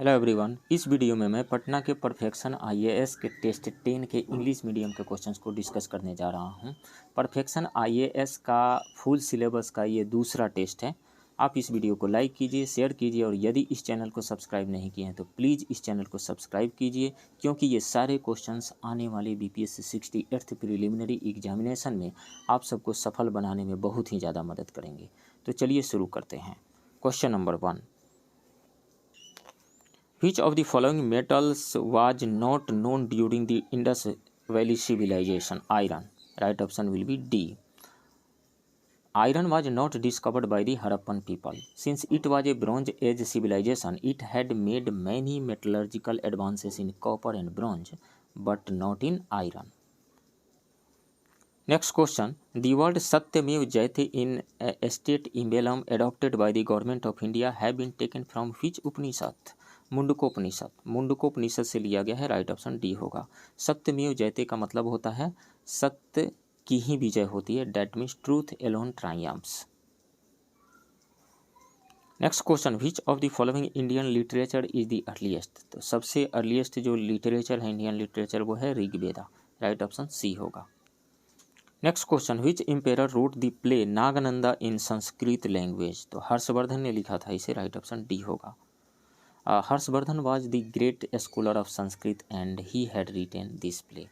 Hello everyone. इस video में मैं पटना के परफेक्शन आईएएस के टेस्ट 10 के इंग्लिश मीडियम के क्वेश्चंस को डिस्कस करने जा रहा हूं। परफेक्शन आईएएस का फुल सिलेबस का ये दूसरा टेस्ट है। आप इस वीडियो को लाइक कीजिए, शेयर कीजिए और यदि इस चैनल को सब्सक्राइब नहीं किए हैं तो प्लीज़ इस चैनल को सब्सक्राइब कीजिए, क्योंकि ये सारे क्वेश्चंस आने वाले बीपीएससी 68th प्रिलिमिनरी एग्जामिनेशन में आप सबको सफल बनाने में बहुत ही ज़्यादा मदद करेंगे। तो चलिए शुरू करते हैं। Question number 1, Which of the following metals was not known during the Indus Valley civilization? Iron. Right option will be D. Iron was not discovered by the Harappan people. Since it was a Bronze Age civilization, it had made many metallurgical advances in copper and bronze, but not in iron. Next question. The word Satyamev Jayate in a state emblem adopted by the government of India have been taken from which Upanishad? Mundakopanishad. Mundakopanishad से लिया गया है। Right option D होगा। सत्यमेव जयते का मतलब होता है सत्य की ही विजय होती है। That means truth alone triumphs. Next question, which of the following Indian literature is the earliest? तो सबसे अर्लीस्ट जो लिटरेचर है इंडियन लिटरेचर वो है ऋग्वेदा। राइट ऑप्शन सी होगा। Next question, which emperor wrote the play Nagananda in Sanskrit language? तो हर्षवर्धन ने लिखा था इसे। राइट ऑप्शन डी होगा। Harshvardhan was the great scholar of Sanskrit and he had written this play.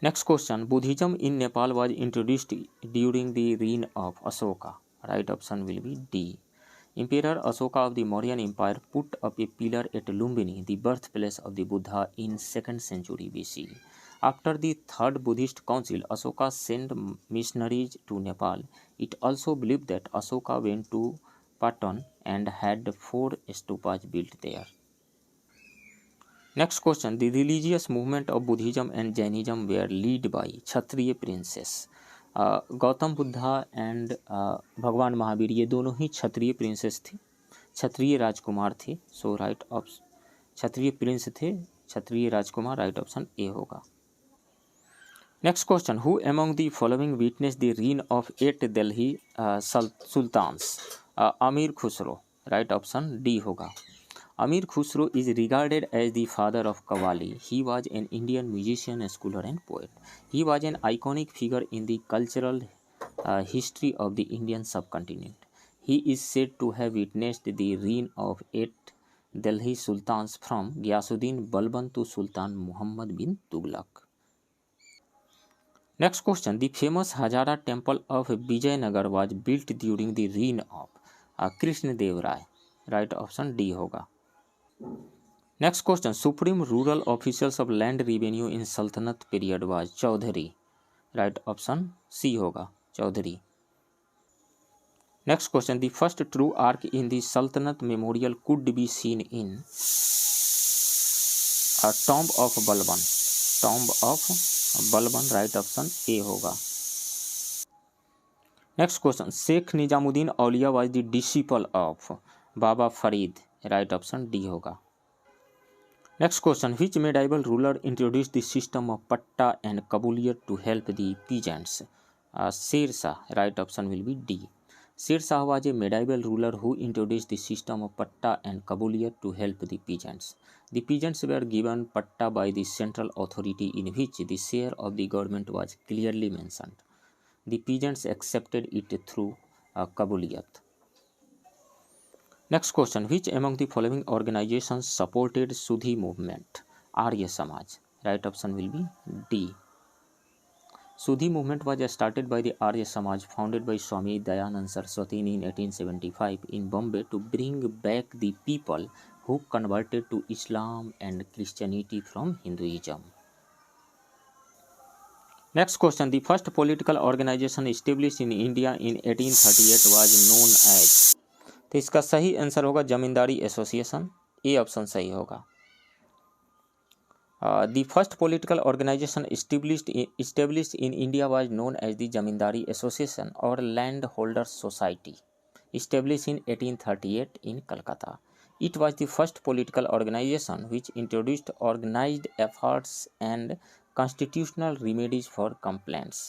Next question, Buddhism in Nepal was introduced during the reign of Ashoka. Right option will be D. Emperor Ashoka of the Mauryan Empire put up a pillar at Lumbini, the birthplace of the Buddha, in 2nd century BC. After the third Buddhist council, Ashoka sent missionaries to Nepal. It also believed that Ashoka went to Patan and had 4 stupas built there. Next question, the religious movement of Buddhism and Jainism were led by Kshatriya princes. Gautam Buddha and भगवान महावीर ये दोनों ही क्षत्रिय princess थे, क्षत्रिय राजकुमार थे। So right option Kshatriya prince थे, क्षत्रिय राजकुमार। राइट ऑप्शन ए होगा। Next question, who among the following witness the reign of 8 Delhi sultans? Amir Khusro. Right option D होगा। Amir Khusro is regarded as the father of qawwali. He was an Indian musician, scholar and poet. He was an iconic figure in the cultural history of the Indian subcontinent. He is said to have witnessed the reign of 8 Delhi sultans from Ghiyasuddin Balban to sultan Muhammad bin Tughlaq. Next question, the famous Hazara temple of Vijayanagar was built during the reign of Krishnadev Rai. Right option D होगा. Next question, supreme rural officials of land revenue in Sultanate period was Chaudhary. Right option C होगा, Chaudhary. Next question, the first true arc in the Sultanate memorial could be seen in a tomb of Balban. Tomb of Balban. Right option A होगा। Next question, Sheikh Nizamuddin Auliya was the disciple of Baba Farid. Right option D होगा। Next question, which medieval ruler introduced the system of patta and kabuliyat to help the peasants? Sher Shah. Right option will be D. Sher Shah was a medieval ruler who introduced the system of patta and kabuliyat to help the peasants. The peasants were given patta by the central authority in which the share of the government was clearly mentioned. The peasants accepted it through kabuliyat. Next question, which among the following organizations supported Sudhi movement? Arya Samaj. Right option will be D. Sudhi movement was started by the Arya Samaj founded by Swami Dayanand Saraswati in 1875 in Bombay to bring back the people who converted to Islam and Christianity from Hinduism. Next question, the first political organization established in India in 1838 was known as? तो इसका सही answer होगा जमींदारी association. A option सही होगा। The first political organization established in India was known as the Jamindari Association or Landholders Society, established in 1838 in Calcutta. It was the first political organization which introduced organized efforts and constitutional remedies for complaints.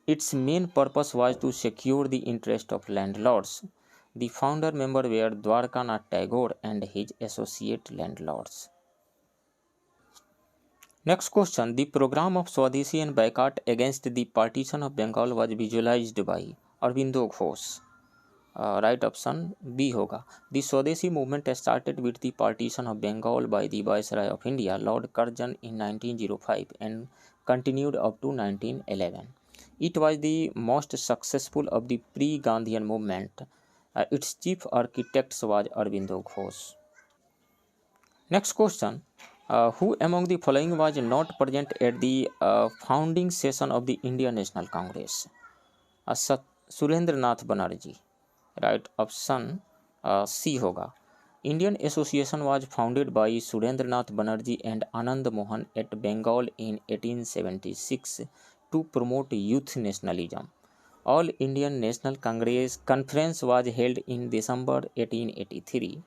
Its main purpose was to secure the interest of landlords The founder member were Dwarkanath Tagore and his associate landlords. Next question. The program of Swadeshi and boycott against the partition of Bengal was visualized by Aurobindo Ghosh. Right option B होगा. The Swadeshi movement started with the partition of Bengal by the Viceroy of India, Lord Curzon, in 1905 and continued up to 1911. It was the most successful of the pre-Gandhian movement. Its chief architect was Aurobindo Ghosh. Next question. Who among the following was not present at the founding session of the Indian National Congress? Surendranath Banerjee. Right option C होगा. Indian Association was founded by Surendranath Banerjee and Anand Mohan at Bengal in 1876 to promote youth nationalism. All Indian National Conference was held in December 1883.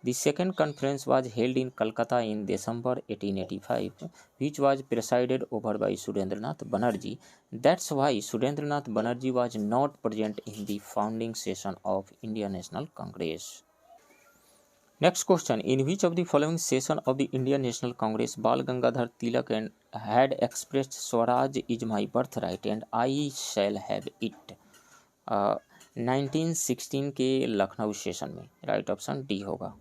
The second conference was held in Calcutta in December 1885, which was presided over by Surendranath Banerjee. That's why Surendranath Banerjee was not present in the founding session of Indian National Congress. Next question. In which of the following session of the Indian National Congress Bal Gangadhar Tilak had expressed Swaraj is my birthright and I shall have it? 1916 के Lucknow session में. Right option D होगा.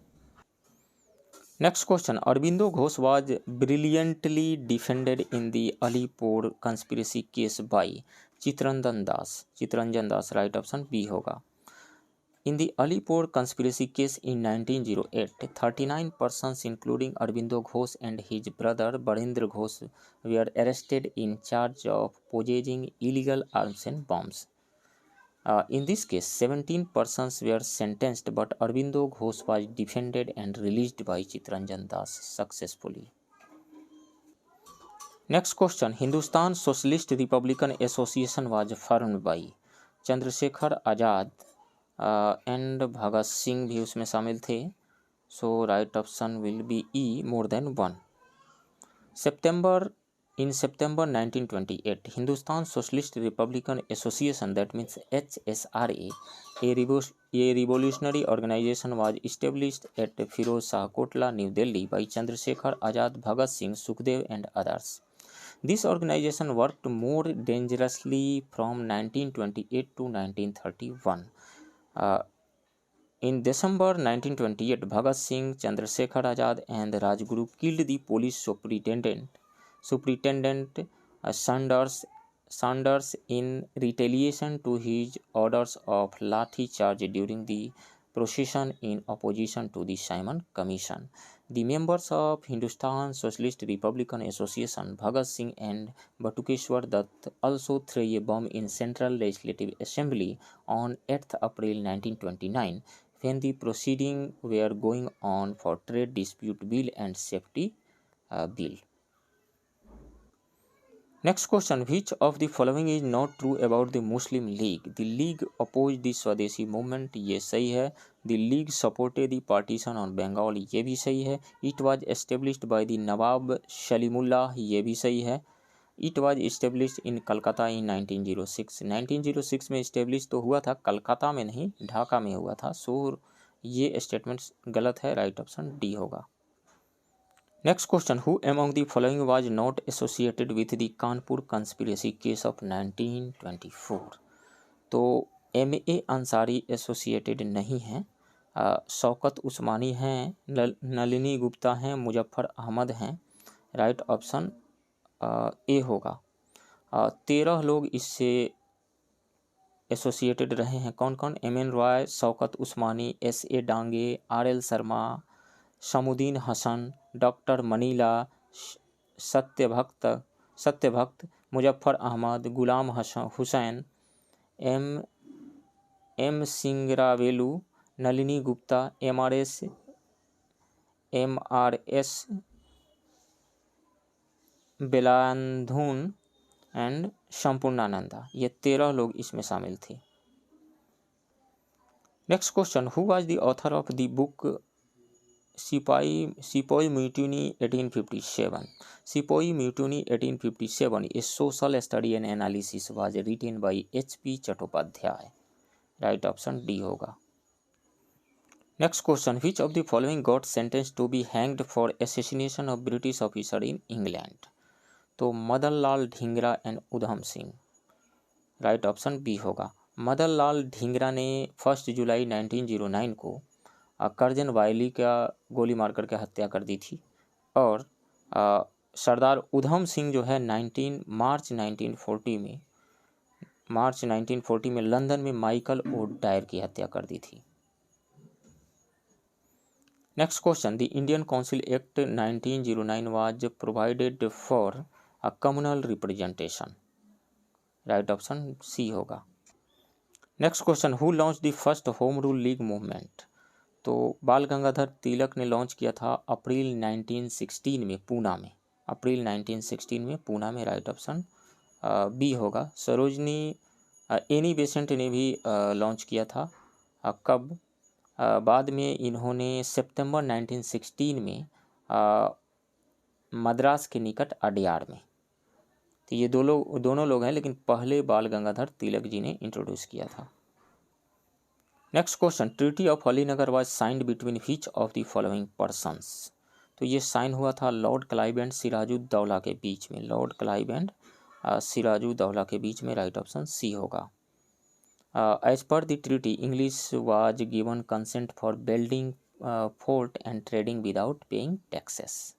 Next question. Aurobindo Ghosh was brilliantly defended in the Alipur conspiracy case by Chittaranjan Das. Chittaranjan Das. Right option B होगा. In the Alipur conspiracy case in 1908, 39 persons including Aurobindo Ghosh and his brother Barendra Ghosh were arrested in charge of possessing illegal arms and bombs. In this case, 17 persons were sentenced, but Aurobindo Ghosh was defended and released by Chittaranjan Das successfully. Next question. Hindustan Socialist Republican Association was formed by Chandrasekhar Azad and Bhagat Singh भी उसमें शामिल थे. So right option will be E, more than one. In September 1928, Hindustan Socialist Republican Association, that means HSRA, a revolutionary organization, was established at Firoz Shah Kotla, New Delhi by Chandrasekhar Azad, Bhagat Singh, Sukhdev and others. This organization worked more dangerously from 1928 to 1931. In December 1928, Bhagat Singh, Chandrasekhar Azad and Rajguru killed the police Superintendent Saunders in retaliation to his orders of lathi charge during the procession in opposition to the Simon Commission. The members of Hindustan Socialist Republican Association, Bhagat Singh and Batukeshwar Dutt, also threw a bomb in Central Legislative Assembly on 8th April 1929 when the proceedings were going on for Trade Dispute Bill and Safety Bill. Next question. Which of the following is not true about the Muslim League? The League opposed the Swadeshi movement. ये सही है. The League supported the partition on Bengal. ये भी सही है. It was established by the Nawab Salimullah. ये भी सही है. It was established in Calcutta in 1906. 1906 में established तो हुआ था, कलकत्ता में नहीं, ढाका में हुआ था. So ये स्टेटमेंट गलत है. राइट ऑप्शन डी होगा. Next question. Who among the following was not associated with the Kanpur conspiracy case of 1924? तो M.A. अंसारी एसोसिएटेड नहीं हैं. शौकत उस्मानी हैं, नलिनी गुप्ता हैं, मुजफ्फर अहमद हैं. राइट ऑप्शन ए होगा. 13 लोग इससे एसोसिएटेड रहे हैं. कौन कौन? M.N. Roy, Shaukat Usmani, S.A. Dange, R.L. Sharma, Shamsuddin Hasan, doctor Manilal, Satyabhakta, Muzaffar Ahmad, Ghulam Hussain, M Singaravelu, Nalini Gupta, MRS बेलांधून एंड संपूर्णानंदा. ये 13 लोग इसमें शामिल थे. Next question. Who was the author of the book Sepoy Mutiny 1857? Sepoy Mutiny 1857, a social study and analysis, was written by H.P. Chattopadhyay. Right option D होगा. Next question, which of the following got sentence to be hanged for assassination of British officer in England? तो Madan Lal Dhingra and Udham Singh, right option B होगा। मदन लाल ढींगरा ने 1 जुलाई 1909 को करजन वायली का गोली मार करके हत्या कर दी थी, और सरदार उधम सिंह जो है 19 मार्च 1940 में लंदन में माइकल ओडायर की हत्या कर दी थी। Next question, the Indian council act 1909 was provided for a communal representation, right option C होगा। Next question, who launch the first home rule league movement? तो बाल गंगाधर तिलक ने लॉन्च किया था अप्रैल 1916 में पूना में, अप्रैल 1916 में पूना में, राइट ऑप्शन बी होगा। सरोजनी एनी बेसेंट ने भी लॉन्च किया था, कब? बाद में इन्होंने सितंबर 1916 में मद्रास के निकट अडियार में। तो ये दोनों लोग हैं, लेकिन पहले बाल गंगाधर तिलक जी ने इंट्रोड्यूस किया था। Next question, treaty of Alinagar was signed between which of the following persons? तो ये साइन हुआ था लॉर्ड क्लाइव एंड सिराजुद्दौला के बीच में, लॉर्ड क्लाइव एंड सिराजुद्दौला के बीच में, राइट ऑप्शन सी होगा। एज पर the treaty English was given consent for building fort and trading without paying taxes.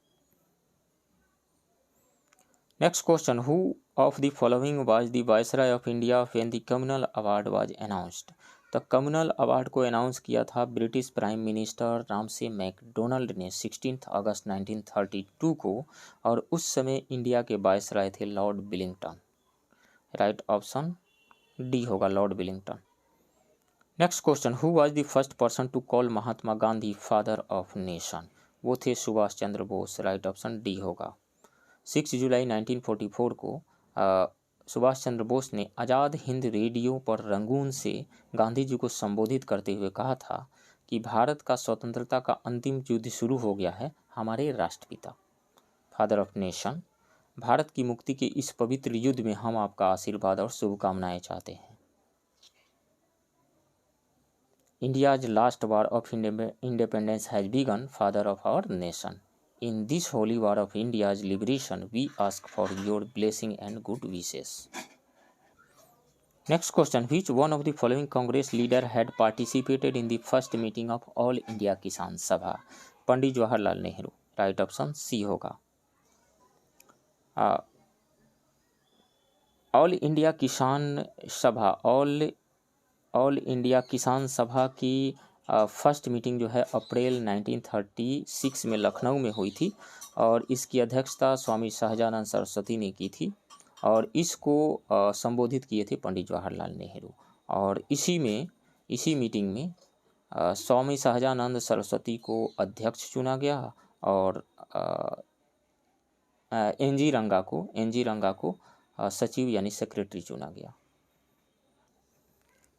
Next question, who of the following was the viceroy of India when the communal award was announced? तो communal award को announce किया था British prime minister Ramsay MacDonald ने 16 अगस्त 1932 को, और उस समय India के वायसराय थे lord Willingdon, right option D होगा, lord Willingdon. Next question, who was the first person to call Mahatma Gandhi father of nation? वो थे Subhash Chandra Bose, right option D होगा। 6 जुलाई 1944 को सुभाष चंद्र बोस ने आज़ाद हिंद रेडियो पर रंगून से गांधी जी को संबोधित करते हुए कहा था कि भारत का स्वतंत्रता का अंतिम युद्ध शुरू हो गया है, हमारे राष्ट्रपिता, फादर ऑफ नेशन, भारत की मुक्ति के इस पवित्र युद्ध में हम आपका आशीर्वाद और शुभकामनाएं चाहते हैं। India's last war of independence has begun, father of our nation. In this holy war of India's liberation, we ask for your blessing and good wishes. Next question, which one of the following Congress leader had participated in the first meeting of All India Kisan Sabha? Pandit Jawaharlal Nehru, right option C होगा। All India किसान सभा, all India किसान सभा की first meeting जो है अप्रैल 1936 में लखनऊ में हुई थी, और इसकी अध्यक्षता स्वामी शाहजानंद सरस्वती ने की थी, और इसको संबोधित किए थे पंडित जवाहरलाल नेहरू। और इसी मीटिंग में स्वामी शाहजानंद सरस्वती को अध्यक्ष चुना गया, और एन जी रंगा को सचिव यानी सेक्रेटरी चुना गया।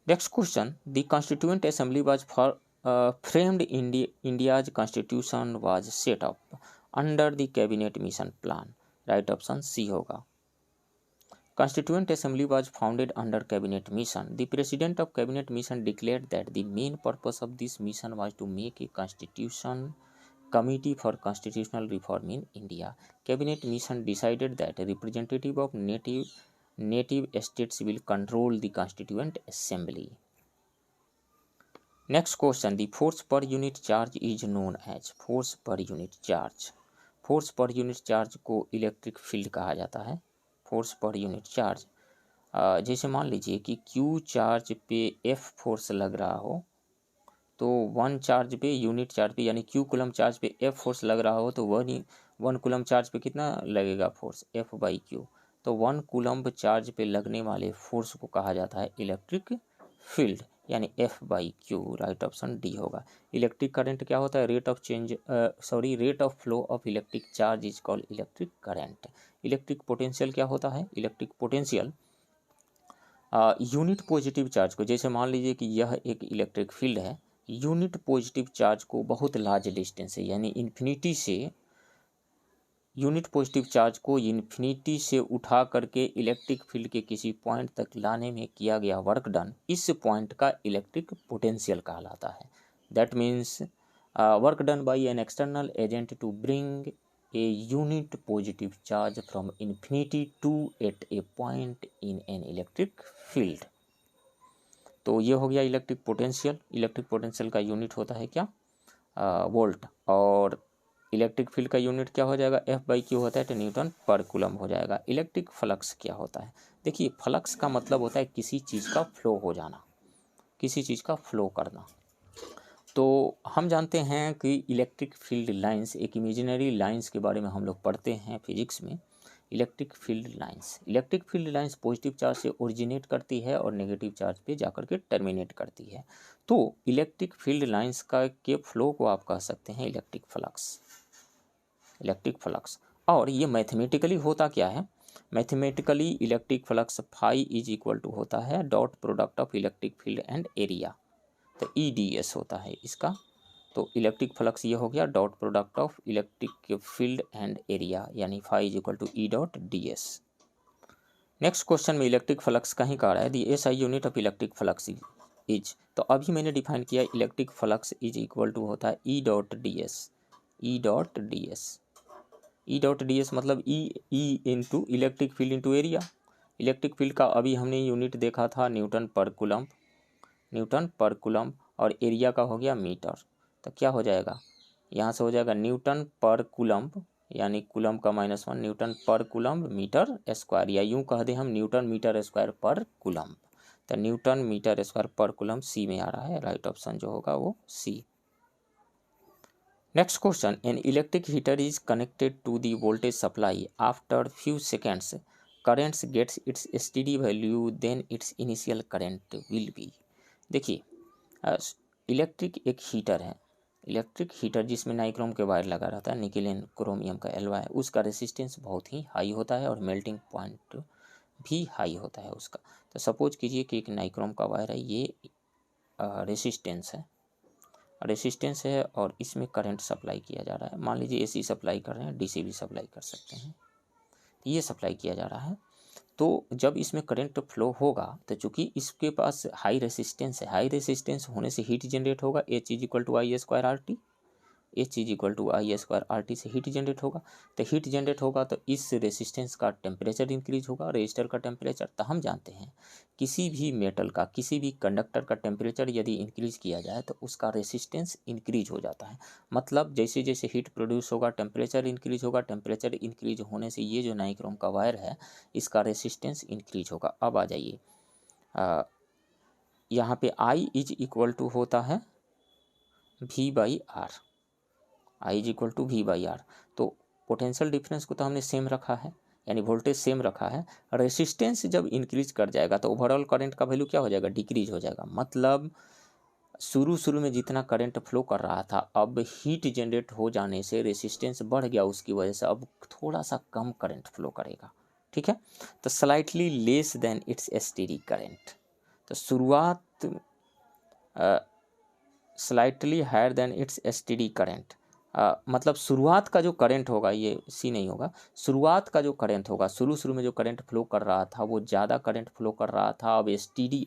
Next question, the constituent assembly was framed India's constitution was set up under the cabinet mission plan, right option C होगा। Constituent Assembly was founded under cabinet mission. The president of cabinet mission declared that the main purpose of this mission was to make a constitution committee for constitutional reform in India. Cabinet mission decided that representative of native states will control the constituent assembly. Next question, the force पर unit charge is known as, force पर unit charge, force पर unit charge को electric field कहा जाता है। Force पर unit charge, जैसे मान लीजिए कि क्यू चार्ज पे एफ फोर्स लग रहा हो, तो 1 चार्ज पे यूनिट चार्ज पे यानी क्यू कूलम चार्ज पे एफ फोर्स लग रहा हो, तो 1 कूलम चार्ज पे कितना लगेगा फोर्स, एफ बाई क्यू। तो 1 कूलम चार्ज पे लगने वाले फोर्स को कहा जाता है इलेक्ट्रिक फील्ड, यानी F by Q, right option D होगा। इलेक्ट्रिक करंट क्या होता है, rate of flow of electric charge is called electric current. Electric potential क्या होता है, electric potential unit positive charge को, जैसे मान लीजिए कि यह एक इलेक्ट्रिक फील्ड है, यूनिट पॉजिटिव चार्ज को बहुत लार्ज डिस्टेंस है यानी इन्फिनिटी से, यूनिट पॉजिटिव चार्ज को इन्फिनिटी से उठा करके इलेक्ट्रिक फील्ड के किसी पॉइंट तक लाने में किया गया वर्क डन, इस पॉइंट का इलेक्ट्रिक पोटेंशियल कहलाता है। That means work done by an external agent to bring a unit positive charge from infinity to at a point in an electric field। तो ये हो गया इलेक्ट्रिक पोटेंशियल। इलेक्ट्रिक पोटेंशियल का unit होता है क्या, वोल्ट, और इलेक्ट्रिक फील्ड का यूनिट क्या हो जाएगा, F/Q होता है तो न्यूटन पर कूलम हो जाएगा। इलेक्ट्रिक फ्लक्स क्या होता है, देखिए फ्लक्स का मतलब होता है किसी चीज़ का फ्लो हो जाना, किसी चीज़ का फ्लो करना। तो हम जानते हैं कि इलेक्ट्रिक फील्ड लाइंस, एक इमेजिनरी लाइंस के बारे में हम लोग पढ़ते हैं फिजिक्स में। Electric field lines positive charge से ओरिजिनेट करती है और नेगेटिव चार्ज पे जाकर के टर्मिनेट करती है। तो इलेक्ट्रिक फील्ड लाइंस का के फ्लो को आप कह सकते हैं इलेक्ट्रिक फ्लक्स। और ये मैथमेटिकली होता क्या है, mathematically electric flux phi is equal to होता है dot product of electric field and area, तो EDS होता है इसका। तो इलेक्ट्रिक फ्लक्स ये हो गया dot product of electric field and area, यानी phi is equal to E.ds। Next question में इलेक्ट्रिक फ्लक्स कहीं का आ रहा है, the SI unit of electric flux is, तो अभी मैंने डिफाइन किया electric flux is equal to होता है E.ds मतलब E into electric field into area. Electric field का अभी हमने यूनिट देखा था न्यूटन पर कूलम, और एरिया का हो गया मीटर। तो क्या हो जाएगा, यहाँ से हो जाएगा न्यूटन पर कूलम, यानी कूलम का -1 न्यूटन पर कूलम मीटर स्क्वायर, या यूँ कह दें हम newton metre square per coulomb. तो newton metre square per coulomb C में आ रहा है, राइट ऑप्शन जो होगा वो C. Next question, an electric heater is connected to the voltage supply, after few seconds currents gets its steady value, then its initial current will be. देखिए electric एक heater है, इलेक्ट्रिक हीटर जिसमें nichrome के wire लगा रहता है, nickel and chromium का alloy है, उसका रेसिस्टेंस बहुत ही हाई होता है और मेल्टिंग पॉइंट भी हाई होता है उसका। तो सपोज कीजिए कि एक नाइक्रोम का वायर है, ये रेसिस्टेंस है और इसमें करंट सप्लाई किया जा रहा है। मान लीजिए AC सप्लाई कर रहे हैं, DC भी सप्लाई कर सकते हैं, ये सप्लाई किया जा रहा है। तो जब इसमें करंट फ्लो होगा तो चूंकि इसके पास हाई रेसिस्टेंस है, हाई रेसिस्टेंस होने से हीट जनरेट होगा, H is equal to I² RT से हीट जनरेट होगा। तो हीट जनरेट होगा तो इस रेसिस्टेंस का टेम्परेचर इंक्रीज होगा, रेजिस्टर का टेम्परेचर। तो हम जानते हैं किसी भी मेटल का, किसी भी कंडक्टर का टेम्परेचर यदि इंक्रीज किया जाए तो उसका रेसिस्टेंस इंक्रीज हो जाता है। मतलब जैसे जैसे हीट प्रोड्यूस होगा टेम्परेचर इंक्रीज होगा, टेम्परेचर इंक्रीज होने से ये जो नाइक्रोम का वायर है इसका रेसिस्टेंस इंक्रीज होगा। अब आ जाइए यहाँ पे I इज इक्वल टू होता है V/R, I is equal to V/R। तो पोटेंशियल डिफरेंस को तो हमने सेम रखा है, यानी वोल्टेज सेम रखा है। रेसिस्टेंस जब इंक्रीज कर जाएगा तो ओवरऑल करंट का वैल्यू क्या हो जाएगा, डिक्रीज हो जाएगा। मतलब शुरू में जितना करंट फ्लो कर रहा था, अब हीट जनरेट हो जाने से रेसिस्टेंस बढ़ गया, उसकी वजह से अब थोड़ा सा कम करंट फ्लो करेगा। ठीक है, तो slightly less than its steady current. तो शुरुआत slightly higher than its steady current, मतलब शुरुआत का जो करंट होगा, ये सी नहीं होगा, शुरुआत का जो करंट होगा, शुरू में जो करंट फ्लो कर रहा था वो ज़्यादा करंट फ्लो कर रहा था, अब स्टेडी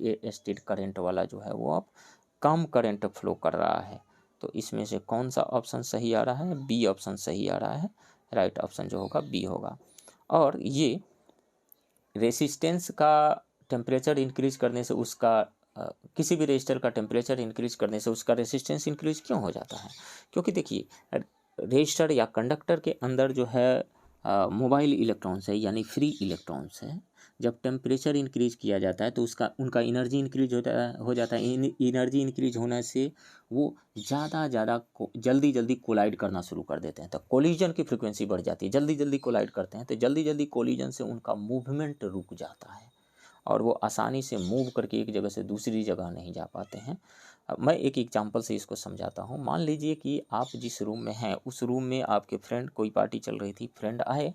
करंट वाला जो है वो अब कम करंट फ्लो कर रहा है। तो इसमें से कौन सा ऑप्शन सही आ रहा है, बी ऑप्शन सही आ रहा है, राइट ऑप्शन जो होगा बी होगा। और ये रेसिस्टेंस का टेम्परेचर इंक्रीज करने से उसका किसी भी रेजिस्टर का टेम्परेचर इंक्रीज करने से उसका रेसिस्टेंस इंक्रीज क्यों हो जाता है, क्योंकि देखिए रेजिस्टर या कंडक्टर के अंदर जो है मोबाइल इलेक्ट्रॉन्स है, यानी फ्री इलेक्ट्रॉन्स है। जब टेम्परेचर इंक्रीज किया जाता है तो उनका एनर्जी इंक्रीज हो जाता है। एनर्जी इंक्रीज होने से वो ज़्यादा जल्दी कोलाइड करना शुरू कर देते हैं, तो कोलिजन की फ्रिक्वेंसी बढ़ जाती है, जल्दी कोलाइड करते हैं, तो जल्दी कोलिजन से उनका मूवमेंट रुक जाता है और वो आसानी से मूव करके एक जगह से दूसरी जगह नहीं जा पाते हैं। मैं एक एग्जांपल से इसको समझाता हूँ। मान लीजिए कि आप जिस रूम में हैं उस रूम में आपके फ्रेंड, कोई पार्टी चल रही थी, फ्रेंड आए,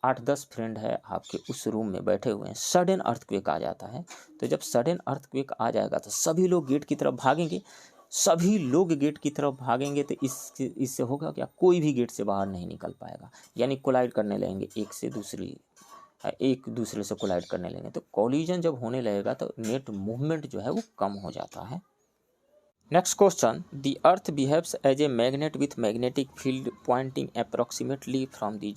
8-10 फ्रेंड है आपके उस रूम में बैठे हुए हैं, सडन अर्थक्वेक आ जाता है। तो जब सडन अर्थक्वेक आ जाएगा तो सभी लोग गेट की तरफ भागेंगे, तो इससे होगा क्या, कोई भी गेट से बाहर नहीं निकल पाएगा, यानी कोलाइड करने लगेंगे, एक दूसरे से कोलाइड करने लगेंगे। तो कोलिजन जब होने लगेगा तो नेट मूवमेंट जो है वो कम हो जाता है। Next question, the earth behaves as a magnet with magnetic field pointing approximately from the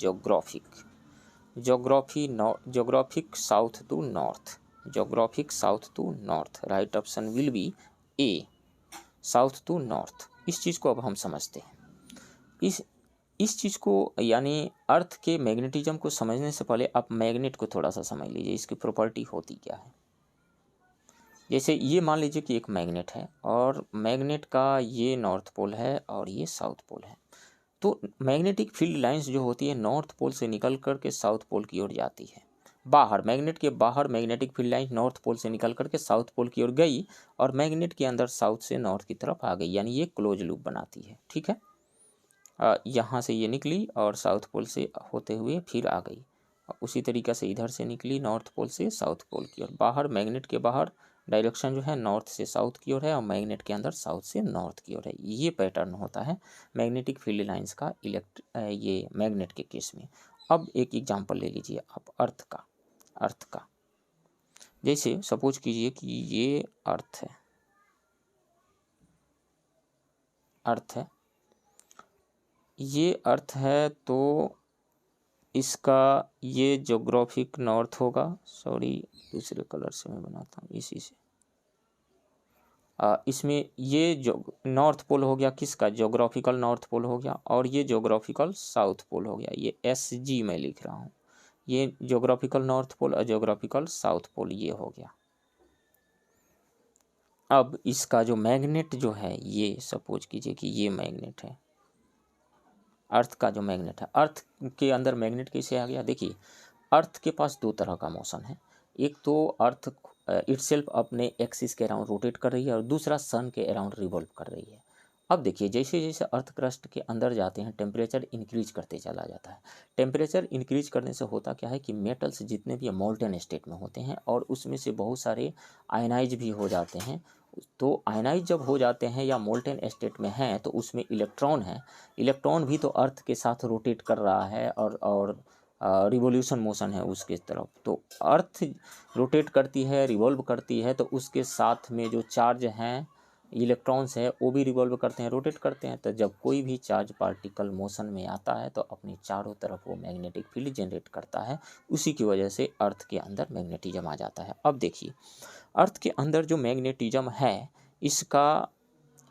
geographic south to north, geographic south to north, right option will be A, south to north. इस चीज़ को अब हम समझते हैं। इस चीज़ को यानी अर्थ के मैग्नेटिज्म को समझने से पहले आप मैग्नेट को थोड़ा सा समझ लीजिए, इसकी प्रॉपर्टी होती क्या है। जैसे ये मान लीजिए कि एक मैग्नेट है और मैग्नेट का ये नॉर्थ पोल है और ये साउथ पोल है। तो मैग्नेटिक फील्ड लाइंस जो होती है नॉर्थ पोल से निकल कर के साउथ पोल की ओर जाती है। बाहर मैग्नेट के बाहर magnetic field line north pole से निकल कर के साउथ पोल की ओर गई और मैग्नेट के अंदर साउथ से नॉर्थ की तरफ आ गई, यानी ये क्लोज लूप बनाती है। ठीक है, यहाँ से ये निकली और साउथ पोल से होते हुए फिर आ गई। उसी तरीक़े से इधर से निकली नॉर्थ पोल से साउथ पोल की ओर। बाहर मैग्नेट के बाहर डायरेक्शन जो है नॉर्थ से साउथ की ओर है और मैग्नेट के अंदर साउथ से नॉर्थ की ओर है। ये पैटर्न होता है मैग्नेटिक फील्ड लाइंस का ये मैग्नेट के केस में। अब एक एग्जांपल ले लीजिए आप अर्थ का। जैसे सपोज कीजिए कि ये अर्थ है, ये अर्थ है, तो इसका ये जोग्राफिक नॉर्थ होगा। सॉरी, दूसरे कलर से मैं बनाता हूँ, इसी से। इसमें ये जो नॉर्थ पोल हो गया किसका, जोग्राफिकल नॉर्थ पोल हो गया, और ये जोग्राफिकल साउथ पोल हो गया। ये SG मैं लिख रहा हूँ। ये जोग्राफिकल नॉर्थ पोल और जोग्राफिकल साउथ पोल ये हो गया। अब इसका जो मैग्नेट जो है, ये सपोज कीजिए कि ये मैग्नेट है, अर्थ का जो मैग्नेट है। अर्थ के अंदर मैग्नेट कैसे आ गया? देखिए, अर्थ के पास दो तरह का मोशन है। एक तो अर्थ इटसेल्फ अपने एक्सिस के अराउंड रोटेट कर रही है और दूसरा सन के अराउंड रिवॉल्व कर रही है। अब देखिए, जैसे जैसे अर्थ क्रस्ट के अंदर जाते हैं टेम्परेचर इंक्रीज करते चला जाता है। टेम्परेचर इंक्रीज करने से होता क्या है कि मेटल्स जितने भी मोल्टन स्टेट में होते हैं और उसमें से बहुत सारे आयनाइज भी हो जाते हैं। तो आयनाइज जब हो जाते हैं या मोल्टन स्टेट में हैं तो उसमें इलेक्ट्रॉन है। इलेक्ट्रॉन भी तो अर्थ के साथ रोटेट कर रहा है और रिवोल्यूशन मोशन है उसके तरफ। तो अर्थ रोटेट करती है, रिवॉल्व करती है, तो उसके साथ में जो चार्ज हैं इलेक्ट्रॉन्स है वो भी रिवॉल्व करते हैं, रोटेट करते हैं। तो जब कोई भी चार्ज पार्टिकल मोशन में आता है तो अपनी चारों तरफ वो मैग्नेटिक फील्ड जनरेट करता है। उसी की वजह से अर्थ के अंदर मैग्नेटिज्म आ जाता है। अब देखिए, अर्थ के अंदर जो मैग्नेटिज्म है इसका,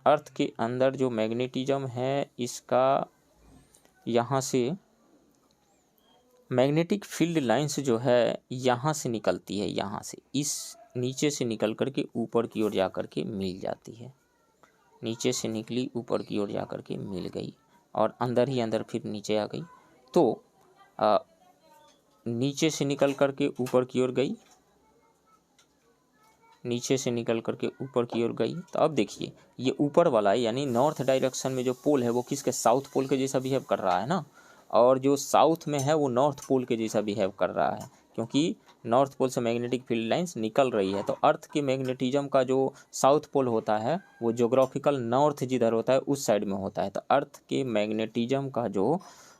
अर्थ के अंदर जो मैग्नेटिज्म है इसका, यहाँ से मैग्नेटिक फील्ड लाइंस जो है यहाँ से निकलती है, यहाँ से इस नीचे से निकल कर के ऊपर की ओर जा कर के मिल जाती है। नीचे से निकली, ऊपर की ओर जा कर के मिल गई और अंदर ही अंदर फिर नीचे आ गई। तो नीचे से निकल कर के ऊपर की ओर गई, नीचे से निकल करके ऊपर की ओर गई। तो अब देखिए, ये ऊपर वाला है यानी नॉर्थ डायरेक्शन में जो पोल है वो किसके, साउथ पोल के जैसा बिहेव कर रहा है ना, और जो साउथ में है वो नॉर्थ पोल के जैसा बिहेव कर रहा है, क्योंकि नॉर्थ पोल से मैग्नेटिक फील्ड लाइंस निकल रही है। तो अर्थ के मैग्नेटिज्म का जो साउथ पोल होता है वो जोग्राफिकल नॉर्थ जिधर होता है उस साइड में होता है। तो अर्थ के मैग्नेटिज्म का जो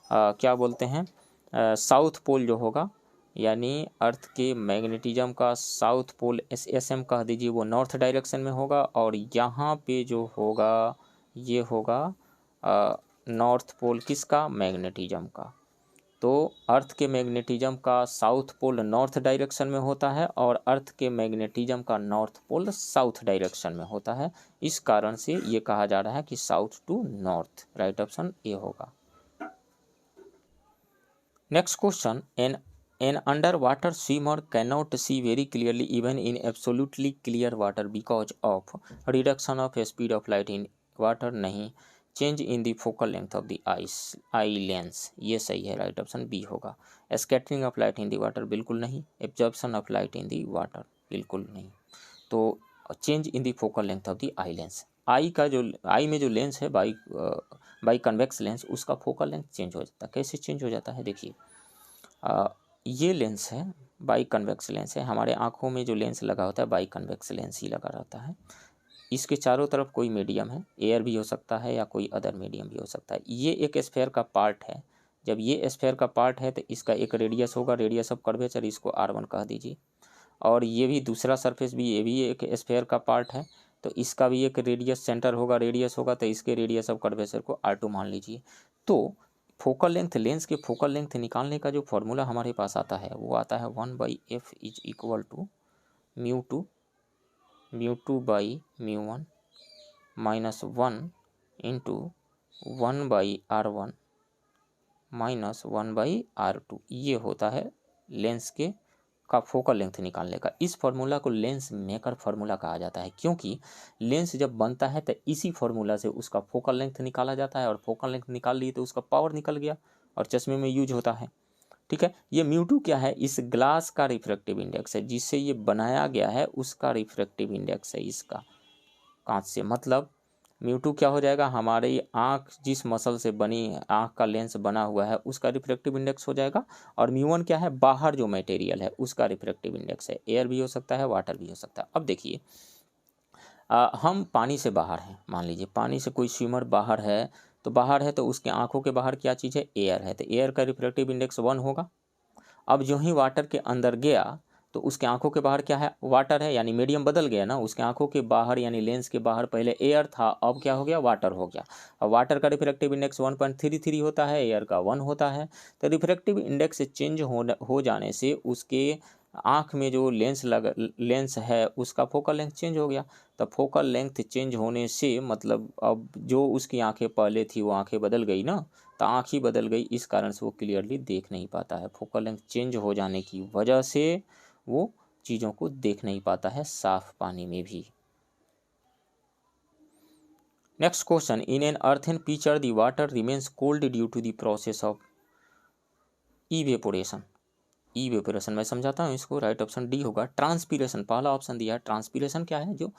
क्या बोलते हैं, साउथ पोल जो होगा, यानी अर्थ के मैग्नेटिज्म का साउथ पोल SM कह दीजिए, वो नॉर्थ डायरेक्शन में होगा। और यहाँ पे जो होगा ये होगा नॉर्थ पोल किसका, मैग्नेटिज्म का। तो अर्थ के मैग्नेटिज्म का साउथ पोल नॉर्थ डायरेक्शन में होता है और अर्थ के मैग्नेटिज्म का नॉर्थ पोल साउथ डायरेक्शन में होता है। इस कारण से ये कहा जा रहा है कि south to north, right option A होगा। Next question, An underwater swimmer cannot see very clearly even in absolutely clear water because of reduction of speed of light in water, नहीं, change in the focal length of the eye lens, ये सही है, right option B होगा। Scattering of light in the water, बिल्कुल नहीं। Absorption of light in the water, बिल्कुल नहीं। तो change in the focal length of the eye lens, eye का जो आई में जो लेंस है बाई कन्वेक्स लेंस, उसका फोकल लेंथ चेंज हो जाता है। कैसे चेंज हो जाता है? देखिए, ये लेंस है, बाई कन्वेक्स लेंस है। हमारे आँखों में जो लेंस लगा होता है बाई कन्वेक्स लेंस ही लगा रहता है। इसके चारों तरफ कोई मीडियम है, एयर भी हो सकता है या कोई अदर मीडियम भी हो सकता है। ये एक स्फेयर का पार्ट है। जब ये स्फेयर का पार्ट है तो इसका एक रेडियस होगा, रेडियस ऑफ कर्वेचर, इसको R1 कह दीजिए। और ये भी दूसरा सरफेस भी, ये भी एक स्फेयर का पार्ट है, तो इसका भी एक रेडियस सेंटर होगा, रेडियस होगा, तो इसके रेडियस ऑफ कर्वेचर को R2 मान लीजिए। तो फोकल लेंथ, लेंस के फोकल लेंथ निकालने का जो फॉर्मूला हमारे पास आता है वो आता है 1/f is equal to mu two by म्यू1 minus 1 into 1/r1 minus 1/r2। ये होता है लेंस के का फोकल लेंथ निकालने का। इस फार्मूला को लेंस मेकर फार्मूला कहा जाता है, क्योंकि लेंस जब बनता है तो इसी फार्मूला से उसका फोकल लेंथ निकाला जाता है, और फोकल लेंथ निकाल ली तो उसका पावर निकल गया और चश्मे में यूज होता है। ठीक है, ये म्यू2 क्या है, इस ग्लास का रिफ्रैक्टिव इंडेक्स है, जिससे ये बनाया गया है उसका रिफ्रैक्टिव इंडेक्स है इसका, कांच से। मतलब म्यू2 क्या हो जाएगा, हमारी आँख जिस मसल से बनी आँख का लेंस बना हुआ है उसका रिफ्रैक्टिव इंडेक्स हो जाएगा। और म्यू1 क्या है, बाहर जो मटेरियल है उसका रिफ्रैक्टिव इंडेक्स है। एयर भी हो सकता है, वाटर भी हो सकता है। अब देखिए, हम पानी से बाहर हैं, मान लीजिए पानी से कोई स्विमर बाहर है, तो बाहर है तो उसके आँखों के बाहर क्या चीज़ है, एयर है, तो एयर का रिफ्रैक्टिव इंडेक्स 1 होगा। अब जो ही वाटर के अंदर गया तो उसके आंखों के बाहर क्या है, वाटर है, यानी मीडियम बदल गया ना। उसके आंखों के बाहर यानी लेंस के बाहर पहले एयर था, अब क्या हो गया, वाटर हो गया। अब वाटर का रिफ्रैक्टिव इंडेक्स 1.33 होता है, एयर का 1 होता है। तो रिफ्रैक्टिव इंडेक्स चेंज हो जाने से उसके आँख में जो लेंस है उसका फोकल लेंथ चेंज हो गया। तो फोकल लेंथ चेंज होने से मतलब अब जो उसकी आंखें पहले थी वो आंखें बदल गई ना, तो आँख ही बदल गई, इस कारण से वो क्लियरली देख नहीं पाता है। फोकल लेंथ चेंज हो जाने की वजह से वो चीज़ों को देख नहीं पाता है साफ पानी में भी। Next question, in an earthen pitcher the water remains cold due to the process of evaporation. Evaporation मैं समझाता हूँ इसको, राइट ऑप्शन डी होगा। ट्रांसपीरेशन, पहला ऑप्शन दिया है। ट्रांसपीरेशन क्या है, जो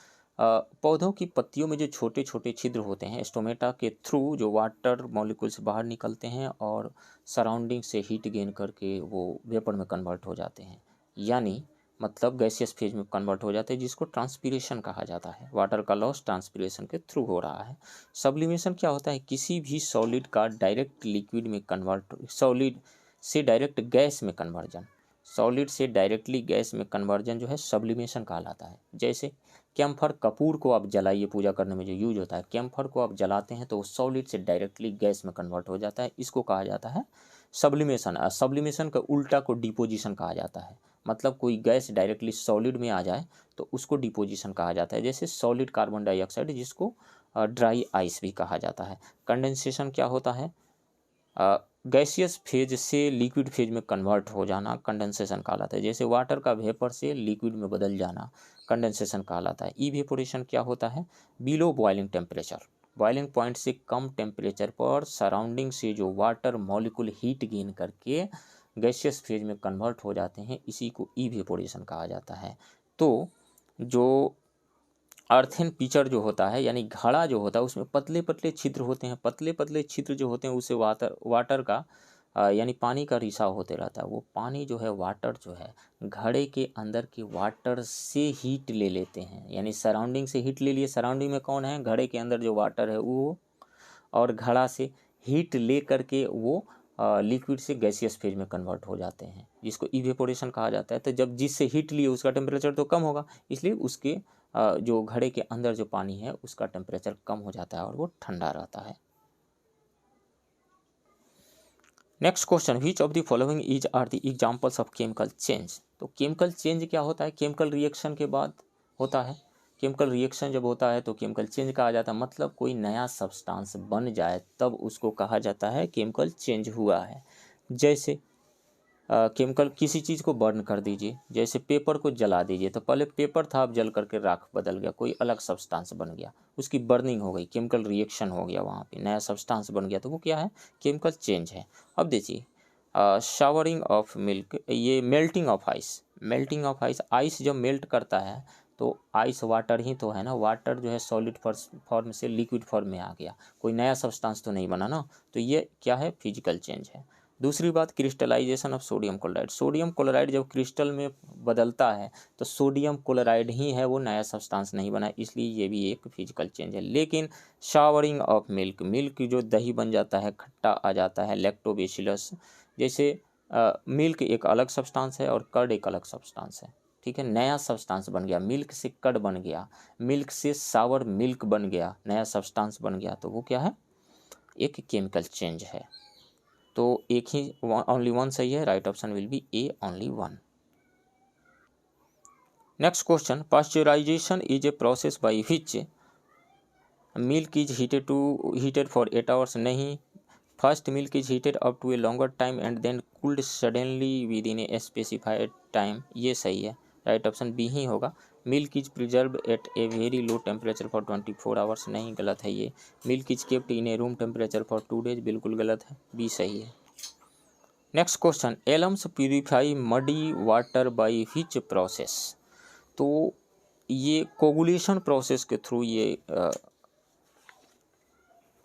पौधों की पत्तियों में जो छोटे छोटे छिद्र होते हैं स्टोमेटा के थ्रू, जो वाटर मॉलिक्यूल से बाहर निकलते हैं और सराउंडिंग से हीट गेन करके वो वेपर में कन्वर्ट हो जाते हैं, यानी मतलब गैसियस फेज में कन्वर्ट हो जाते हैं, जिसको ट्रांसपीरेशन कहा जाता है। वाटर का लॉस ट्रांसपीरेशन के थ्रू हो रहा है। सब्लिमेशन क्या होता है, किसी भी सॉलिड का डायरेक्ट लिक्विड में कन्वर्ट, सॉलिड से डायरेक्ट गैस में कन्वर्जन, सॉलिड से डायरेक्टली गैस में कन्वर्जन जो है सब्लिमेशन कहलाता है। जैसे कैम्फर, कपूर को आप जलाइए, पूजा करने में जो यूज होता है, कैम्फर को आप जलाते हैं तो वो सॉलिड से डायरेक्टली गैस में कन्वर्ट हो जाता है, इसको कहा जाता है सब्लिमेशन। सब्लिमेशन का उल्टा को डिपोजिशन कहा जाता है। मतलब कोई गैस डायरेक्टली सॉलिड में आ जाए तो उसको डिपोजिशन कहा जाता है, जैसे सॉलिड कार्बन डाइऑक्साइड, जिसको ड्राई आइस भी कहा जाता है। कंडेंसेशन क्या होता है, गैसियस फेज से लिक्विड फेज में कन्वर्ट हो जाना कंडेंसेशन कहलाता है। जैसे वाटर का वेपर से लिक्विड में बदल जाना कंडेंसेशन कहलाता है। इवेपोरेशन क्या होता है, below boiling temperature, boiling point से कम टेम्परेचर पर सराउंडिंग से जो वाटर मॉलिक्यूल हीट गेन करके गैसियस फेज में कन्वर्ट हो जाते हैं, इसी को इवेपोरेशन कहा जाता है। तो जो अर्थन पिक्चर जो होता है, यानी घड़ा जो होता है, उसमें पतले पतले छिद्र होते हैं। पतले पतले छिद्र जो होते हैं उससे वाटर का यानी पानी का रिसाव होते रहता है। वो पानी जो है, वाटर जो है, घड़े के अंदर के वाटर से हीट ले लेते हैं, यानी सराउंडिंग से हीट ले लिए। सराउंडिंग में कौन है, घड़े के अंदर जो वाटर है वो, और घड़ा से हीट ले करके वो लिक्विड से गैसियस फेज में कन्वर्ट हो जाते हैं, जिसको इवेपोरेशन कहा जाता है। तो जब जिससे हीट लिए उसका टेम्परेचर तो कम होगा, इसलिए उसके जो घड़े के अंदर जो पानी है उसका टेम्परेचर कम हो जाता है और वो ठंडा रहता है। Next question, which of the following is are the examples of chemical change. तो केमिकल चेंज क्या होता है, केमिकल रिएक्शन के बाद होता है। केमिकल रिएक्शन जब होता है तो केमिकल चेंज कहा जाता है। मतलब कोई नया सब्सटेंस बन जाए तब उसको कहा जाता है केमिकल चेंज हुआ है। जैसे केमिकल, किसी चीज़ को बर्न कर दीजिए, जैसे पेपर को जला दीजिए, तो पहले पेपर था, अब जल करके राख बदल गया, कोई अलग सब्सटेंस बन गया, उसकी बर्निंग हो गई, केमिकल रिएक्शन हो गया, वहाँ पे नया सब्सटेंस बन गया, तो वो क्या है, केमिकल चेंज है। अब देखिए शावरिंग ऑफ मिल्क, ये melting of ice, melting of ice, ice जब मेल्ट करता है तो आइस वाटर ही तो है ना, वाटर जो है सॉलिड फॉर्म से लिक्विड फॉर्म में आ गया, कोई नया सब्सटेंस तो नहीं बना ना, तो ये क्या है, फिजिकल चेंज है। दूसरी बात, crystallization of sodium chloride, sodium chloride जब क्रिस्टल में बदलता है तो सोडियम क्लोराइड ही है, वो नया सब्सटेंस नहीं बना, इसलिए ये भी एक फिजिकल चेंज है। लेकिन शावरिंग ऑफ मिल्क, मिल्क जो दही बन जाता है, खट्टा आ जाता है, लैक्टोबैसिलस, जैसे मिल्क एक अलग सब्सटेंस है और कर्ड एक अलग सब्सटेंस है, ठीक है, नया सब्सटेंस बन गया, मिल्क से कर्ड बन गया, मिल्क से सावर मिल्क बन गया, नया सब्सटेंस बन गया, तो वो क्या है, एक केमिकल चेंज है। तो एक ही ओनली वन सही है, right option will be A only one. Next question, pasteurization is a process by which milk is heated for 8 hours, नहीं, first milk is heated up to a longer time and then cooled suddenly with in a specified time, ये सही है, right option B ही होगा। Milk is preserve at a very low temperature for 24 hours, नहीं, गलत है ये। Milk is kept in A room temperature for 2 days, बिल्कुल गलत है, बी सही है। Next question, Elms purify muddy water by which process, तो ये कोगुलेशन प्रोसेस के थ्रू ये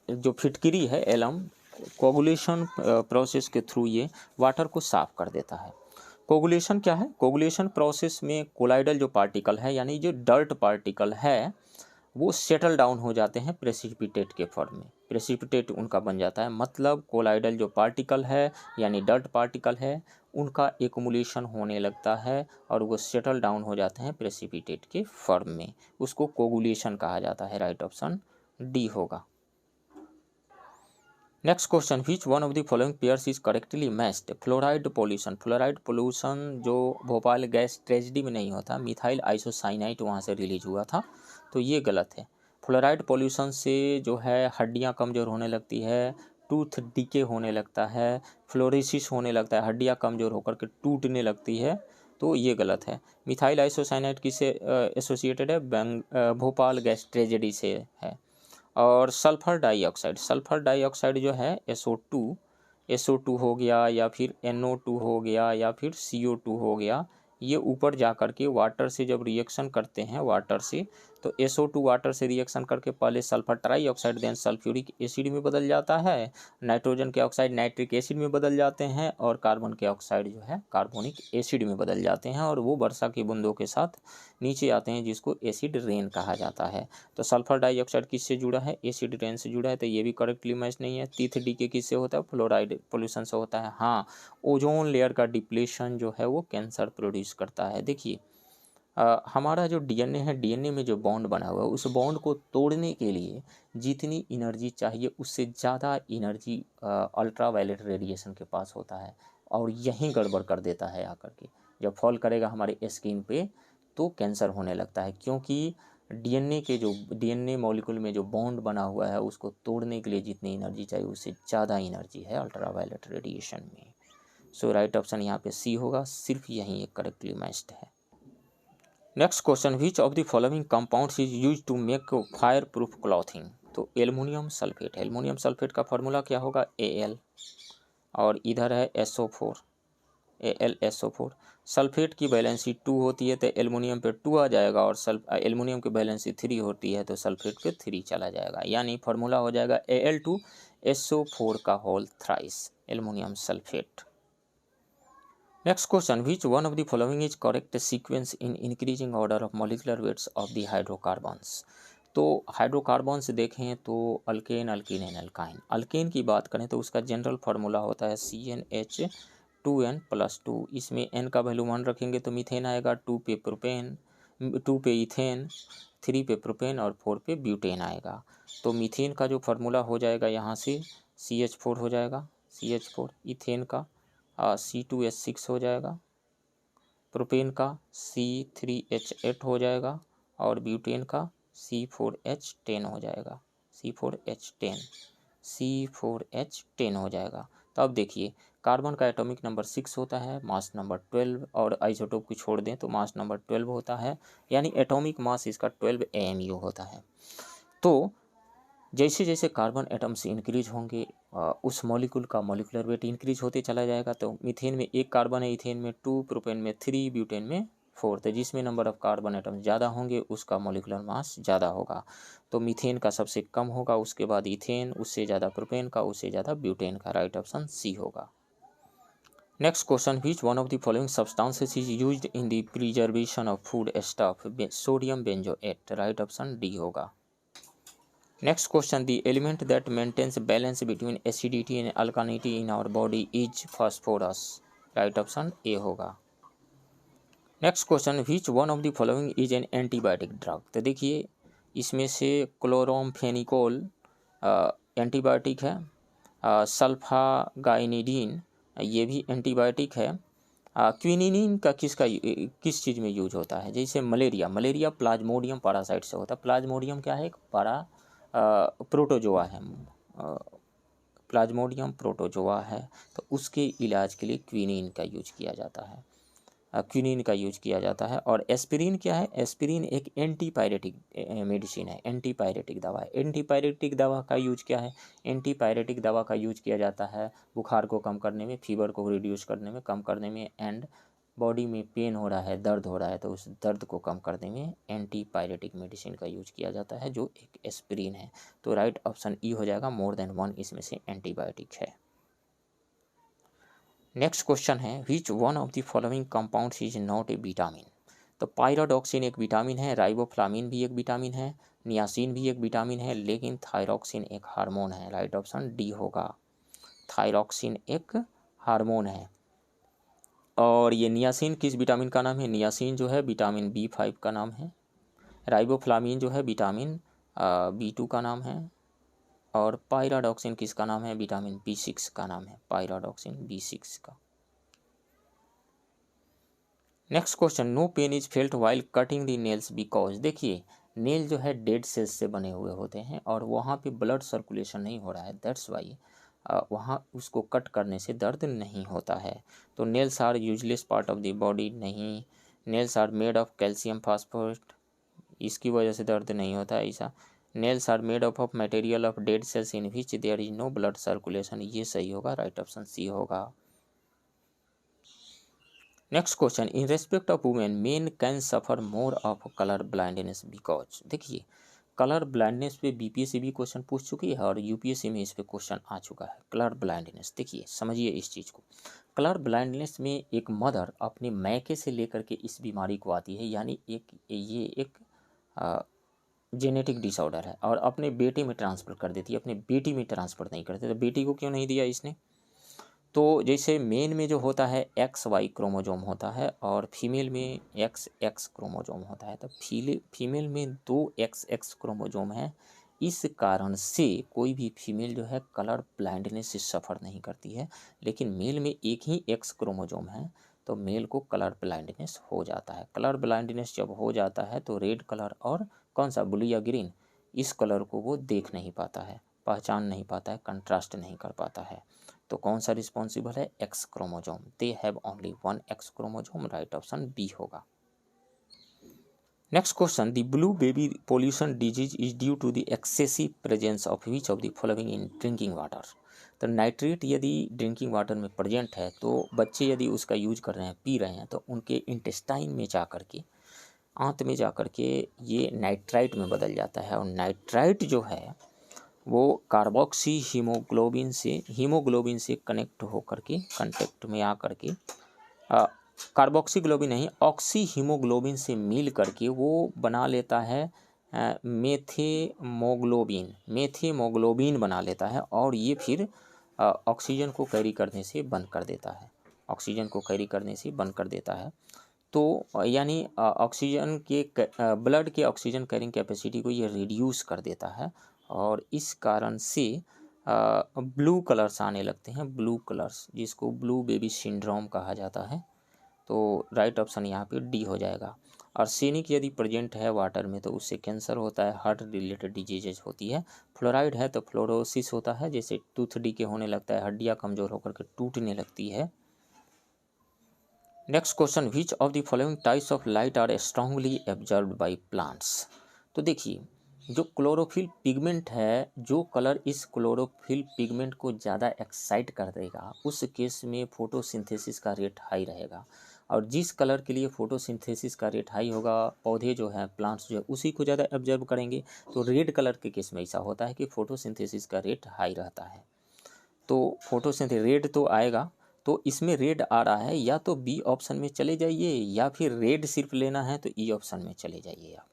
जो फिटकरी है एलम, कोगुलेशन प्रोसेस के थ्रू ये वाटर को साफ कर देता है। कोगुलेशन क्या है, कोगुलेशन प्रोसेस में कोलाइडल जो पार्टिकल है यानी जो डर्ट पार्टिकल है वो सेटल डाउन हो जाते हैं प्रेसिपिटेट के फॉर्म में, प्रेसिपिटेट उनका बन जाता है, मतलब कोलाइडल जो पार्टिकल है यानी डर्ट पार्टिकल है उनका एक्युमुलेशन होने लगता है और वो सेटल डाउन हो जाते हैं प्रेसिपिटेट के फॉर्म में, उसको कोगुलेशन कहा जाता है, राइट ऑप्शन डी होगा। Next question, which one of the following pairs is correctly matched, fluoride pollution, fluoride pollution जो भोपाल गैस ट्रेजेडी में नहीं होता, मिथाइल आइसोसाइनाइट वहाँ से रिलीज हुआ था, तो ये गलत है। फ्लोराइड पोल्यूशन से जो है हड्डियाँ कमज़ोर होने लगती है, टूथ डिके होने लगता है, फ्लोरोसिस होने लगता है, हड्डियाँ कमज़ोर होकर के टूटने लगती है, तो ये गलत है। मिथाइल आइसोसाइनाइट किससे एसोसिएटेड है, भोपाल गैस ट्रेजेडी से है। और सल्फर डाइऑक्साइड, सल्फर डाइऑक्साइड जो है SO2 हो गया या फिर NO2 हो गया या फिर CO2 हो गया, ये ऊपर जा कर के वाटर से जब रिएक्शन करते हैं वाटर से, तो SO2 वाटर से रिएक्शन करके पहले sulphur trioxide then sulphuric acid में बदल जाता है, नाइट्रोजन के ऑक्साइड नाइट्रिक एसिड में बदल जाते हैं और कार्बन के ऑक्साइड जो है कार्बोनिक एसिड में बदल जाते हैं और वो वर्षा की बूंदों के साथ नीचे आते हैं जिसको एसिड रेन कहा जाता है। तो सल्फर डाइऑक्साइड किससे जुड़ा है, एसिड रेन से जुड़ा है, तो ये भी करेक्टली मैच नहीं है। तीथ डीके किससे होता है, फ्लोराइड पोल्यूशन से होता है। हाँ, ओजोन लेयर का डिप्लेशन जो है वो कैंसर प्रोड्यूस करता है। देखिए हमारा जो डीएनए है, डीएनए में जो बॉन्ड बना हुआ है उस बॉन्ड को तोड़ने के लिए जितनी एनर्जी चाहिए उससे ज़्यादा एनर्जी अल्ट्रावायलेट रेडिएशन के पास होता है और यहीं गड़बड़ कर देता है आकर के। जब फॉल करेगा हमारे स्किन पे तो कैंसर होने लगता है, क्योंकि डीएनए मॉलिक्यूल में जो बॉन्ड बना हुआ है उसको तोड़ने के लिए जितनी एनर्जी चाहिए उससे ज़्यादा एनर्जी है अल्ट्रावायलेट रेडिएशन में। सो राइट ऑप्शन यहाँ पे सी होगा, सिर्फ यहीं एक करेक्टली मैच्ड है। Next question, which of the following compounds is use to make fire proof clothing, तो एल्युमिनियम सल्फेट, एल्युमिनियम सल्फेट का फॉर्मूला क्या होगा, Al, और इधर है SO4, AlSO4। सल्फेट की वैलेंसी 2 होती है तो एल्युमिनियम पे 2 आ जाएगा और एल्युमिनियम की वैलेंसी 3 होती है तो सल्फेट पे 3 चला जाएगा, यानी फार्मूला हो जाएगा Al2SO4 का whole thrice, aluminium sulphate. Next question, which one of the following is correct sequence in increasing order of molecular weights of the hydrocarbons, तो हाइड्रोकार्बन्स देखें तो alkane, alkene and alkyne. Alkane की बात करें तो उसका जनरल फार्मूला होता है CnH2n+2, इसमें n का वैल्यू 1 रखेंगे तो मीथेन आएगा, 2 पे प्रोपेन, 2 पे इथेन, 3 पे प्रोपेन और 4 पे ब्यूटेन आएगा। तो मीथेन का जो फार्मूला हो जाएगा यहाँ से CH4 हो जाएगा, CH4, इथेन का C2H6 हो जाएगा, प्रोपेन का C3H8 हो जाएगा और ब्यूटेन का C4H10 हो जाएगा, C4H10 हो जाएगा। तो अब देखिए कार्बन का एटॉमिक नंबर 6 होता है, मास नंबर 12, और आइसोटोप को छोड़ दें तो मास नंबर 12 होता है, यानी एटॉमिक मास इसका 12 AMU होता है। तो जैसे जैसे कार्बन एटम्स इंक्रीज होंगे उस मॉलिक्यूल का मॉलिक्यूलर वेट इंक्रीज होते चला जाएगा। तो मीथेन में 1 कार्बन है, इथेन में 2, प्रोपेन में 3, ब्यूटेन में 4, तो जिसमें नंबर ऑफ कार्बन एटम ज़्यादा होंगे उसका मॉलिक्यूलर मास ज़्यादा होगा। तो मीथेन का सबसे कम होगा, उसके बाद इथेन, उससे ज़्यादा प्रोपेन का, उससे ज़्यादा ब्यूटेन का, राइट ऑप्शन सी होगा। Next question, which one of the following substances is used in the preservation of food stuff, sodium benzoate, right option D होगा। Next question, the element that maintains balance between acidity and alkalinity in our body is phosphorus, right option A होगा। Next question, which one of the following is an antibiotic drug. तो देखिए इसमें से क्लोरोमफेनिकोल antibiotic है, सल्फागाइनिडीन ये भी antibiotic है। Quinine का किस चीज़ में यूज होता है, जैसे मलेरिया प्लाज्मोडियम पैरासाइट से होता है। प्लाज्मोडियम क्या है, प्रोटोजोआ है, प्लाज्मोडियम प्रोटोजोआ है, तो उसके इलाज के लिए क्विनिन का यूज किया जाता है, क्विनिन का यूज किया जाता है। और एस्पिरिन क्या है, एस्पिरिन एक एंटीपायरेटिक मेडिसिन है, एंटीपायरेटिक दवा है। एंटीपायरेटिक दवा का यूज क्या है, एंटीपायरेटिक दवा का यूज किया जाता है बुखार को कम करने में, फीवर को रिड्यूस करने में, कम करने में, एंड बॉडी में पेन हो रहा है, दर्द हो रहा है, तो उस दर्द को कम करने में एंटीपायरेटिक मेडिसिन का यूज किया जाता है, जो एक एस्पिरिन है। तो राइट ऑप्शन ई हो जाएगा, मोर देन वन इसमें से एंटीबायोटिक है। नेक्स्ट क्वेश्चन है, which one of the following compounds is not A vitamin. तो पायरोडॉक्सिन एक विटामिन है, राइबोफ्लाविन भी एक विटामिन है, नियासिन भी एक विटामिन है, लेकिन थायरॉक्सिन एक हार्मोन है। राइट ऑप्शन डी होगा, थायरॉक्सिन एक हार्मोन है। और ये नियासिन किस विटामिन का नाम है, नियासिन जो है विटामिन B5 का नाम है, राइबोफ्लाविन जो है विटामिन B2 का नाम है, और पायरोडॉक्सिन किसका नाम है, विटामिन B6 का नाम है, पायरोडॉक्सिन B6 का। Next question, no pain is felt while cutting the nails because. देखिए नेल जो है डेड सेल्स से बने हुए होते हैं और वहाँ पे ब्लड सर्कुलेशन नहीं हो रहा है, दैट्स वाई वहाँ उसको कट करने से दर्द नहीं होता है। तो nails are useless part of the body, नहीं। Nails are made of calcium phosphorate, इसकी वजह से दर्द नहीं होता है ऐसा। Nails are made of material of dead cells in which there is no blood circulation, ये सही होगा, राइट ऑप्शन सी होगा। Next question, in respect of women men can suffer more of colour blindness because. देखिए colour blindness पे BPSC भी question पूछ चुकी है और यूपीएससी में इस पे क्वेश्चन आ चुका है। कलर ब्लाइंडनेस, देखिए समझिए इस चीज़ को। कलर ब्लाइंडनेस में एक मदर अपने मैके से लेकर के इस बीमारी को आती है, यानी ये एक जेनेटिक डिसऑर्डर है, और अपने बेटे में ट्रांसफ़र कर देती है, अपने बेटी में ट्रांसफ़र नहीं करती। तो बेटी को क्यों नहीं दिया इसने, तो जैसे मेन में जो होता है XY क्रोमोजोम होता है और फीमेल में XX क्रोमोजोम होता है, तो फीमेल में 2 XX क्रोमोजोम है। इस कारण से कोई भी फीमेल जो है कलर ब्लाइंडनेस से सफ़र नहीं करती है, लेकिन मेल में एक ही X क्रोमोजोम है, तो मेल को कलर ब्लाइंडनेस हो जाता है। कलर ब्लाइंडनेस जब हो जाता है तो रेड कलर और कौन सा, ब्लू या ग्रीन, इस कलर को वो देख नहीं पाता है, पहचान नहीं पाता है, कंट्रास्ट नहीं कर पाता है। तो कौन सा रिस्पॉन्सिबल है, X chromosome, they have only 1 X chromosome, right option B होगा। Next question, the blue baby pollution disease is due to the excessive presence of which of the following in drinking water. तो nitrate यदि drinking water में present है तो बच्चे यदि उसका use कर रहे हैं, पी रहे हैं, तो उनके इंटेस्टाइन में जा कर के, आंत में जा कर के ये नाइट्राइट में बदल जाता है, और नाइट्राइट जो है वो कार्बोक्सी हीमोग्लोबिन से कनेक्ट होकर के, कांटेक्ट में आकर के, कार्बोक्सी ग्लोबिन नहीं, ऑक्सी हीमोग्लोबिन से मिल करके वो बना लेता है मेथेमोग्लोबिन बना लेता है, और ये फिर ऑक्सीजन को कैरी करने से बंद कर देता है, ऑक्सीजन को कैरी करने से बंद कर देता है। तो यानी ऑक्सीजन के ब्लड के ऑक्सीजन कैरिंग कैपेसिटी को ये रिड्यूस कर देता है, और इस कारण से ब्लू कलर्स आने लगते हैं, ब्लू कलर्स, जिसको ब्लू बेबी सिंड्रोम कहा जाता है। तो राइट ऑप्शन यहाँ पे डी हो जाएगा। आर्सेनिक यदि प्रेजेंट है वाटर में तो उससे कैंसर होता है, हार्ट रिलेटेड डिजीजेज होती है। फ्लोराइड है तो फ्लोरोसिस होता है, जैसे टूथ डीके होने लगता है, हड्डियाँ कमज़ोर होकर के टूटने लगती है। Next question, which of the following types of light are strongly absorbed by plants. तो देखिए जो क्लोरोफिल पिगमेंट है, जो कलर इस क्लोरोफिल पिगमेंट को ज़्यादा एक्साइट कर देगा, उस केस में फोटोसिंथेसिस का रेट हाई रहेगा, और जिस कलर के लिए फोटोसिंथेसिस का रेट हाई होगा, पौधे जो हैं, प्लांट्स जो है, उसी को ज़्यादा ऑब्जर्व करेंगे। तो रेड कलर के केस में ऐसा होता है कि फोटोसिंथेसिस का रेट हाई रहता है। तो फोटोसिंथेसिस रेड तो आएगा, तो इसमें रेड आ रहा है, या तो बी ऑप्शन में चले जाइए, या फिर रेड सिर्फ लेना है तो ई ऑप्शन में चले जाइए आप।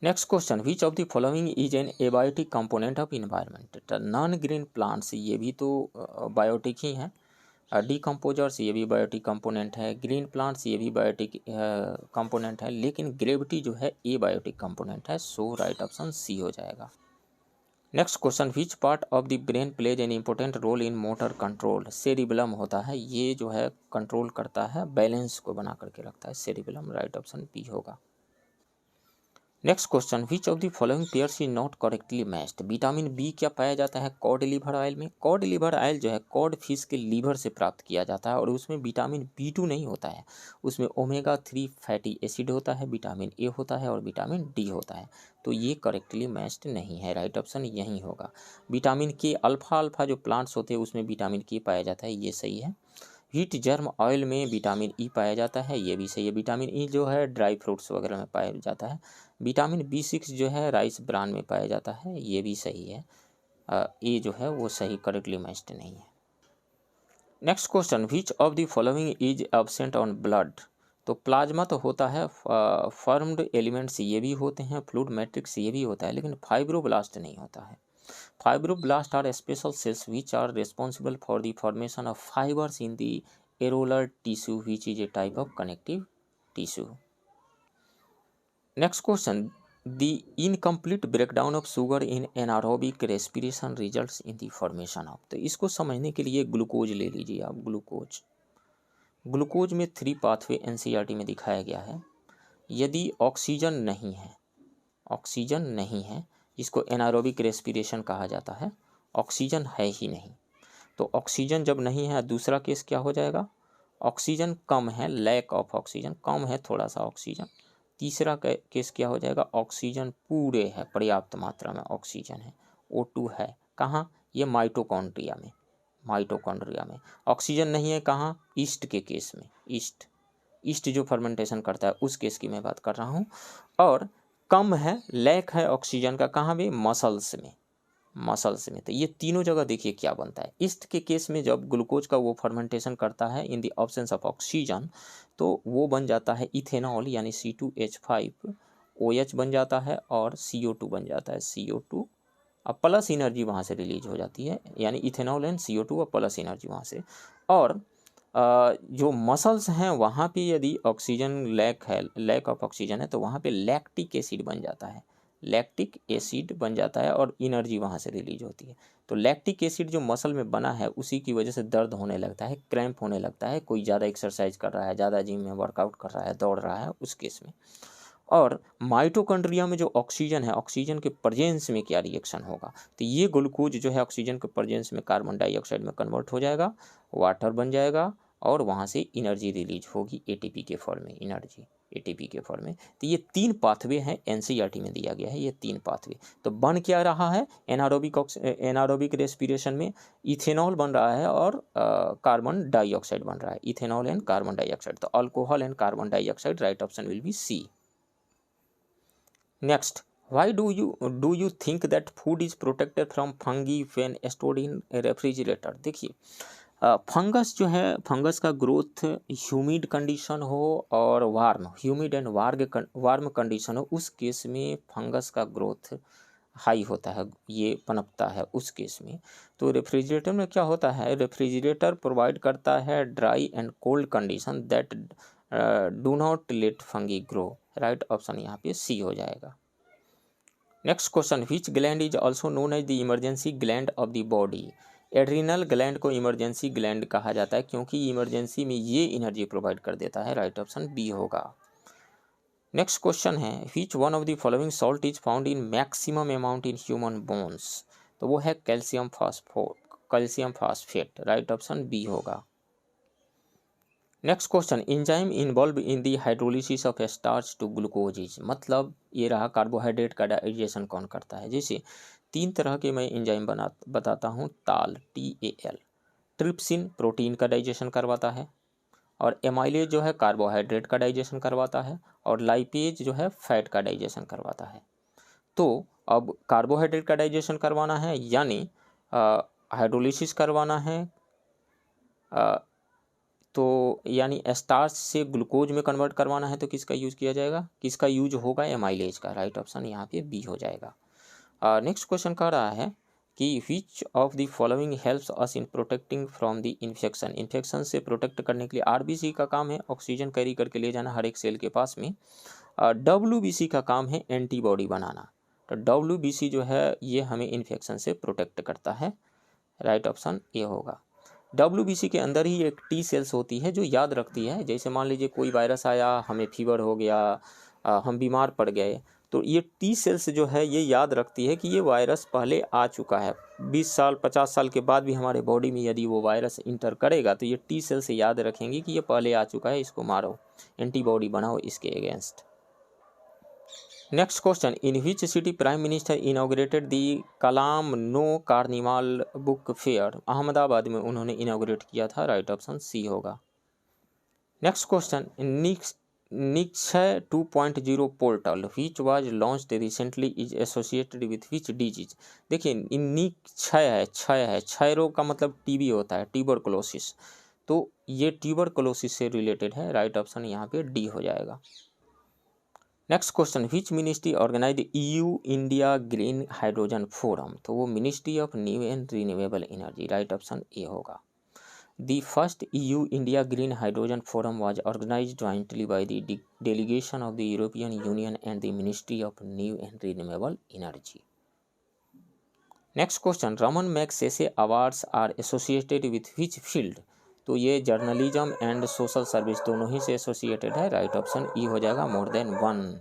Next question, which of the following is an abiotic component of environment. Non green plants ये भी तो बायोटिक ही हैं, डिकम्पोजर्स ये भी बायोटिक कंपोनेंट है, ग्रीन प्लांट्स ये भी बायोटिक कंपोनेंट है, लेकिन ग्रेविटी जो है ए बायोटिक कंपोनेंट है। सो राइट ऑप्शन सी हो जाएगा। Next question, which part of the brain plays an important role in motor control? Cerebellum होता है, ये जो है कंट्रोल करता है, बैलेंस को बना करके रखता है सेरिबेलम। राइट ऑप्शन बी होगा। Next question, which of the following pairs is not correctly matched? Vitamin B क्या पाया जाता है कॉड लिवर ऑयल में? कॉड लिवर ऑयल जो है कॉड फिश के लीवर से प्राप्त किया जाता है और उसमें विटामिन B2 नहीं होता है, उसमें ओमेगा 3 फैटी एसिड होता है, विटामिन ए होता है और विटामिन डी होता है। तो ये करेक्टली मैच्ड नहीं है। राइट ऑप्शन यही होगा। विटामिन के अल्फा जो प्लांट्स होते हैं उसमें विटामिन के पाया जाता है, ये सही है। व्हीट जर्म ऑयल में विटामिन ई पाया जाता है, ये भी सही है। विटामिन ई जो है ड्राई फ्रूट्स वगैरह में पाया जाता है। विटामिन B6 जो है राइस ब्रान में पाया जाता है, ये भी सही है। ये जो है वो सही करेक्टली मैच्ड नहीं है। Next question, which of the following is absent on blood? तो प्लाज्मा तो होता है, फॉर्म्ड एलिमेंट्स ये भी होते हैं, फ्लूइड मैट्रिक्स ये भी होता है, लेकिन फाइब्रोब्लास्ट नहीं होता है। Fibroblasts are special cells which are responsible for the formation of fibers in the areolar tissue, which is a type of connective tissue. Next question, the incomplete breakdown of sugar in anaerobic respiration results in the formation of। तो इसको समझने के लिए glucose ले लीजिए आप। Glucose में 3 pathway NCERT में दिखाया गया है। यदि ऑक्सीजन नहीं है इसको एनारोबिक रेस्पिरेशन कहा जाता है, ऑक्सीजन है ही नहीं। तो ऑक्सीजन जब नहीं है, दूसरा केस क्या हो जाएगा? ऑक्सीजन कम है, लैक ऑफ ऑक्सीजन, कम है थोड़ा सा ऑक्सीजन। तीसरा केस क्या हो जाएगा? ऑक्सीजन पूरे है, पर्याप्त मात्रा में ऑक्सीजन है, O2 है। कहाँ? ये माइटोकॉन्ड्रिया में। ऑक्सीजन नहीं है कहाँ? ईस्ट के केस में। ईस्ट जो फर्मेंटेशन करता है उस केस की मैं बात कर रहा हूँ। और कम है, लैक है ऑक्सीजन का, कहाँ भी? मसल्स में। तो ये तीनों जगह देखिए क्या बनता है। ईस्ट के केस में जब ग्लूकोज का वो फर्मेंटेशन करता है in the absence of oxygen, तो वो बन जाता है इथेनॉल, यानी C2H5OH बन जाता है और CO2 बन जाता है, CO2। अब प्लस एनर्जी वहाँ से रिलीज हो जाती है, यानी इथेनॉल एंड CO2 और प्लस एनर्जी वहाँ से। और जो मसल्स हैं वहाँ पे यदि ऑक्सीजन लैक ऑफ ऑक्सीजन है, तो वहाँ पे लैक्टिक एसिड बन जाता है और एनर्जी वहाँ से रिलीज होती है। तो लैक्टिक एसिड जो मसल में बना है उसी की वजह से दर्द होने लगता है, क्रैम्प होने लगता है, कोई ज़्यादा एक्सरसाइज कर रहा है, ज़्यादा जिम में वर्कआउट कर रहा है, दौड़ रहा है, उस केस में। और माइटोकॉन्ड्रिया में जो ऑक्सीजन है, ऑक्सीजन के प्रेजेंस में क्या रिएक्शन होगा? तो ये ग्लूकोज जो है ऑक्सीजन के प्रेजेंस में कार्बन डाइऑक्साइड में कन्वर्ट हो जाएगा, वाटर बन जाएगा और वहाँ से एनर्जी रिलीज होगी ATP के फॉर्म में। तो ये 3 पाथवे हैं, NCERT में दिया गया है ये 3 पाथवे। तो बन क्या रहा है? एनारोबिक रेस्पिरेशन में इथेनॉल बन रहा है और कार्बन डाइऑक्साइड बन रहा है, इथेनॉल एंड कार्बन डाइऑक्साइड। तो alcohol and carbon dioxide, right option will B C। Next, why do you think that food is protected from fungi when stored in a refrigerator? देखिए, fungus जो है, fungus का growth humid condition हो और humid and warm condition हो, उस case में fungus का ग्रोथ हाई होता है, ये पनपता है उस केस में। तो रेफ्रिजरेटर में क्या होता है? रेफ्रिजरेटर प्रोवाइड करता है dry and cold condition that do not let fungi grow. Right option यहाँ पे C हो जाएगा। Next question, which gland is also known as the emergency gland of the body? Adrenal gland को emergency gland कहा जाता है क्योंकि emergency में ये एनर्जी प्रोवाइड कर देता है। राइट ऑप्शन B होगा। नेक्स्ट क्वेश्चन है, which one of the following salt is found in maximum amount in human bones? तो वो है calcium phosphate. Right option B होगा। Next question, enzyme involve in the hydrolysis of starch to glucose, मतलब ये रहा carbohydrate का digestion कौन करता है? जैसे 3 तरह के मैं एंजाइम बताता हूँ। ताल, TAL, ट्रिप्सिन प्रोटीन का डाइजेशन करवाता है, और एमाइलेज जो है कार्बोहाइड्रेट का डाइजेशन करवाता है, और लाइपेज जो है फैट का डाइजेशन करवाता है। तो अब कार्बोहाइड्रेट का डाइजेशन करवाना है यानी हाइड्रोलिसिस करवाना है, तो यानी स्टार्च से ग्लूकोज में कन्वर्ट करवाना है, तो किसका यूज किया जाएगा? किसका यूज होगा? एमाइलेज का। राइट ऑप्शन यहाँ पे B हो जाएगा। नेक्स्ट क्वेश्चन कह रहा है, कि विच of the following helps us in protecting from the infection, infection से प्रोटेक्ट करने के लिए आरबीसी का काम है ऑक्सीजन कैरी करके ले जाना हर एक सेल के पास में, डब्ल्यूबीसी का काम है एंटीबॉडी बनाना। तो डब्ल्यूबीसी जो है ये हमें इन्फेक्शन से प्रोटेक्ट करता है, राइट ऑप्शन ए होगा। डब्ल्यूबीसी के अंदर ही एक टी सेल्स होती है जो याद रखती है, जैसे मान लीजिए कोई वायरस आया, हमें फीवर हो गया, हम बीमार पड़ गए, तो ये टी सेल्स जो है ये याद रखती है कि ये वायरस पहले आ चुका है। 20 साल 50 साल के बाद भी हमारे बॉडी में यदि वो वायरस इंटर करेगा तो ये टी सेल्स याद रखेंगे कि ये पहले आ चुका है, इसको मारो, एंटीबॉडी बनाओ इसके against. Next question, in which city prime minister inaugurated the Kalam नो कार्निवाल बुक फेयर, अहमदाबाद में उन्होंने इनॉग्रेट किया था, राइट ऑप्शन सी होगा। Next question, Nikshay 2.0 portal which was launched recently is associated with which disease. देखिए निक्षय है, क्षय रोग का मतलब टीबी होता है, ट्यूबरकुलोसिस, तो ये ट्यूबरकुलोसिस से रिलेटेड है, राइट ऑप्शन यहाँ पे डी हो जाएगा। Next question, which ministry organise EU India green hydrogen forum, तो वो ministry of new and renewable energy, right option A होगा। The first EU India Green Hydrogen Forum was organized jointly by the delegation of the European Union and the Ministry of New and Renewable Energy. Next question, Raman Magsaysay Awards are associated with which field, तो ये journalism and social service दोनों ही से associated है, right option E हो जाएगा, more than one.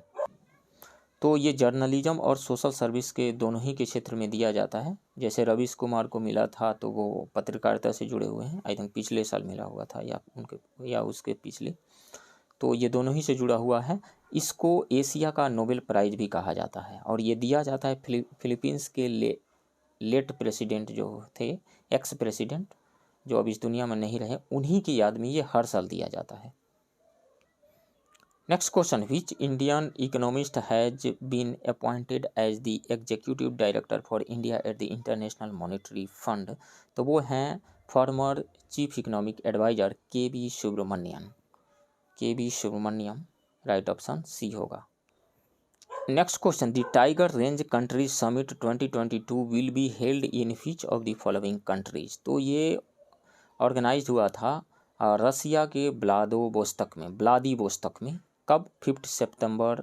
तो ये journalism और सोशल सर्विस के दोनों ही के क्षेत्र में दिया जाता है। जैसे रवीश कुमार को मिला था तो वो पत्रकारिता से जुड़े हुए हैं, आई थिंक पिछले साल मिला हुआ था या उसके पिछले, तो ये दोनों ही से जुड़ा हुआ है। इसको एशिया का नोबेल प्राइज भी कहा जाता है और ये दिया जाता है फिलीपींस के लेट प्रेसिडेंट जो थे, एक्स प्रेसिडेंट जो अब इस दुनिया में नहीं रहे, उन्हीं की याद में ये हर साल दिया जाता है। Next question, which Indian economist has been appointed as the executive director for India at the International Monetary Fund, तो वो हैं former chief economic adviser K B Subramaniam, right option C होगा। Next question, the tiger range country summit 2022 will be held in which of the following countries, तो ये organise हुआ था रसिया के Vladivostok में, कब, 5 सितंबर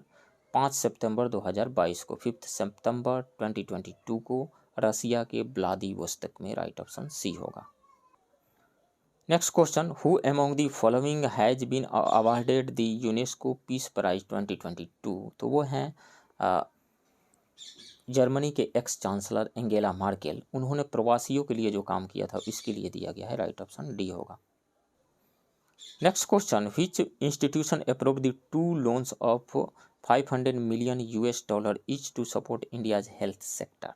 2022 को, 5 सितंबर 2022 को रसिया के व्लादिवोस्तोक में, राइट ऑप्शन सी होगा। Next question, who among the following has been awarded the UNESCO peace prize 2022, तो वो हैं जर्मनी के एक्स चांसलर एंगेला मार्केल, उन्होंने प्रवासियों के लिए जो काम किया था इसके लिए दिया गया है, राइट ऑप्शन डी होगा। Next question, which institution approve the 2 loans of $500 million each to support India's health sector,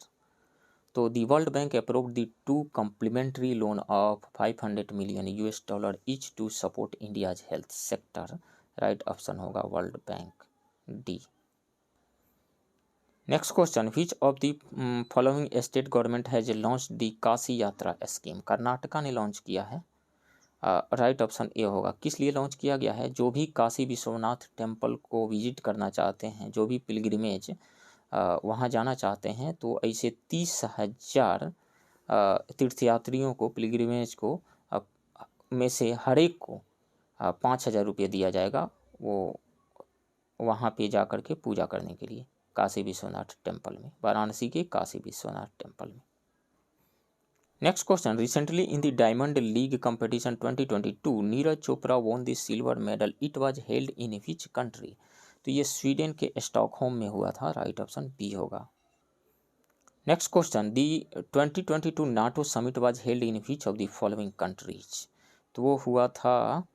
तो the World Bank approve the 2 complementary loan of $500 million each to support India's health sector, right option होगा World Bank, D. Next question, which of the following state government has launch the Kashi Yatra scheme, Karnataka ने launch किया है, right option A होगा। किस लिए launch किया गया है, जो भी काशी विश्वनाथ टेम्पल को विजिट करना चाहते हैं, जो भी पिलग्रिमेज वहाँ जाना चाहते हैं, तो ऐसे 30,000 तीर्थयात्रियों को पिलग्रिमेज को में से हर एक को 5,000 रुपये दिया जाएगा, वो वहाँ पे जा कर के पूजा करने के लिए काशी विश्वनाथ टेम्पल में, वाराणसी के काशी विश्वनाथ टेम्पल में। Next question, recently in the diamond league competition 2022 Neeraj Chopra won the silver medal, it was held in which country, तो ये स्वीडन के स्टॉकहोम में हुआ था, राइट ऑप्शन बी होगा। Next question, the 2022 NATO summit was held in which of the following countries, तो वो हुआ था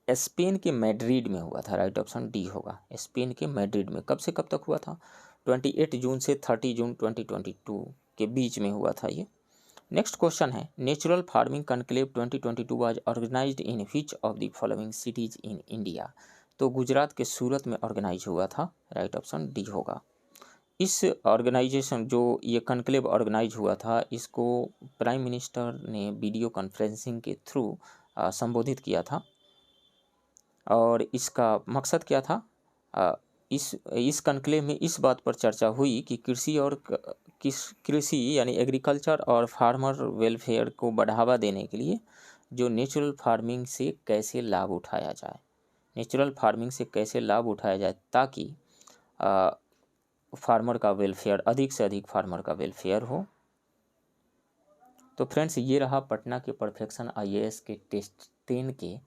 स्पेन के मैड्रिड में हुआ था, राइट ऑप्शन डी होगा, स्पेन के मैड्रिड में। कब से कब तक हुआ था, 28 जून से 30 जून 2022 के बीच में हुआ था ये। नेक्स्ट क्वेश्चन है, natural farming conclave 2022 was organised in which of the following cities in India, तो गुजरात के सूरत में ऑर्गेनाइज हुआ था, राइट ऑप्शन डी होगा। इस ऑर्गेनाइजेशन जो ये कनक्लेव ऑर्गेनाइज हुआ था, इसको प्राइम मिनिस्टर ने वीडियो कॉन्फ्रेंसिंग के थ्रू संबोधित किया था और इसका मकसद क्या था, इस कॉन्क्लेव में इस बात पर चर्चा हुई कि कृषि यानी एग्रीकल्चर और फार्मर वेलफेयर को बढ़ावा देने के लिए जो नेचुरल फार्मिंग से कैसे लाभ उठाया जाए, नेचुरल फार्मिंग से कैसे लाभ उठाया जाए ताकि फार्मर का वेलफेयर, अधिक से अधिक फार्मर का वेलफेयर हो। तो फ्रेंड्स, ये रहा पटना के परफेक्शन IAS के टेस्ट 10 के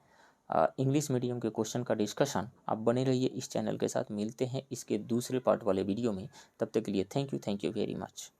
इंग्लिश मीडियम के क्वेश्चन का डिस्कशन। आप बने रहिए इस चैनल के साथ। मिलते हैं इसके दूसरे पार्ट वाले वीडियो में। तब तक के लिए थैंक यू वेरी मच।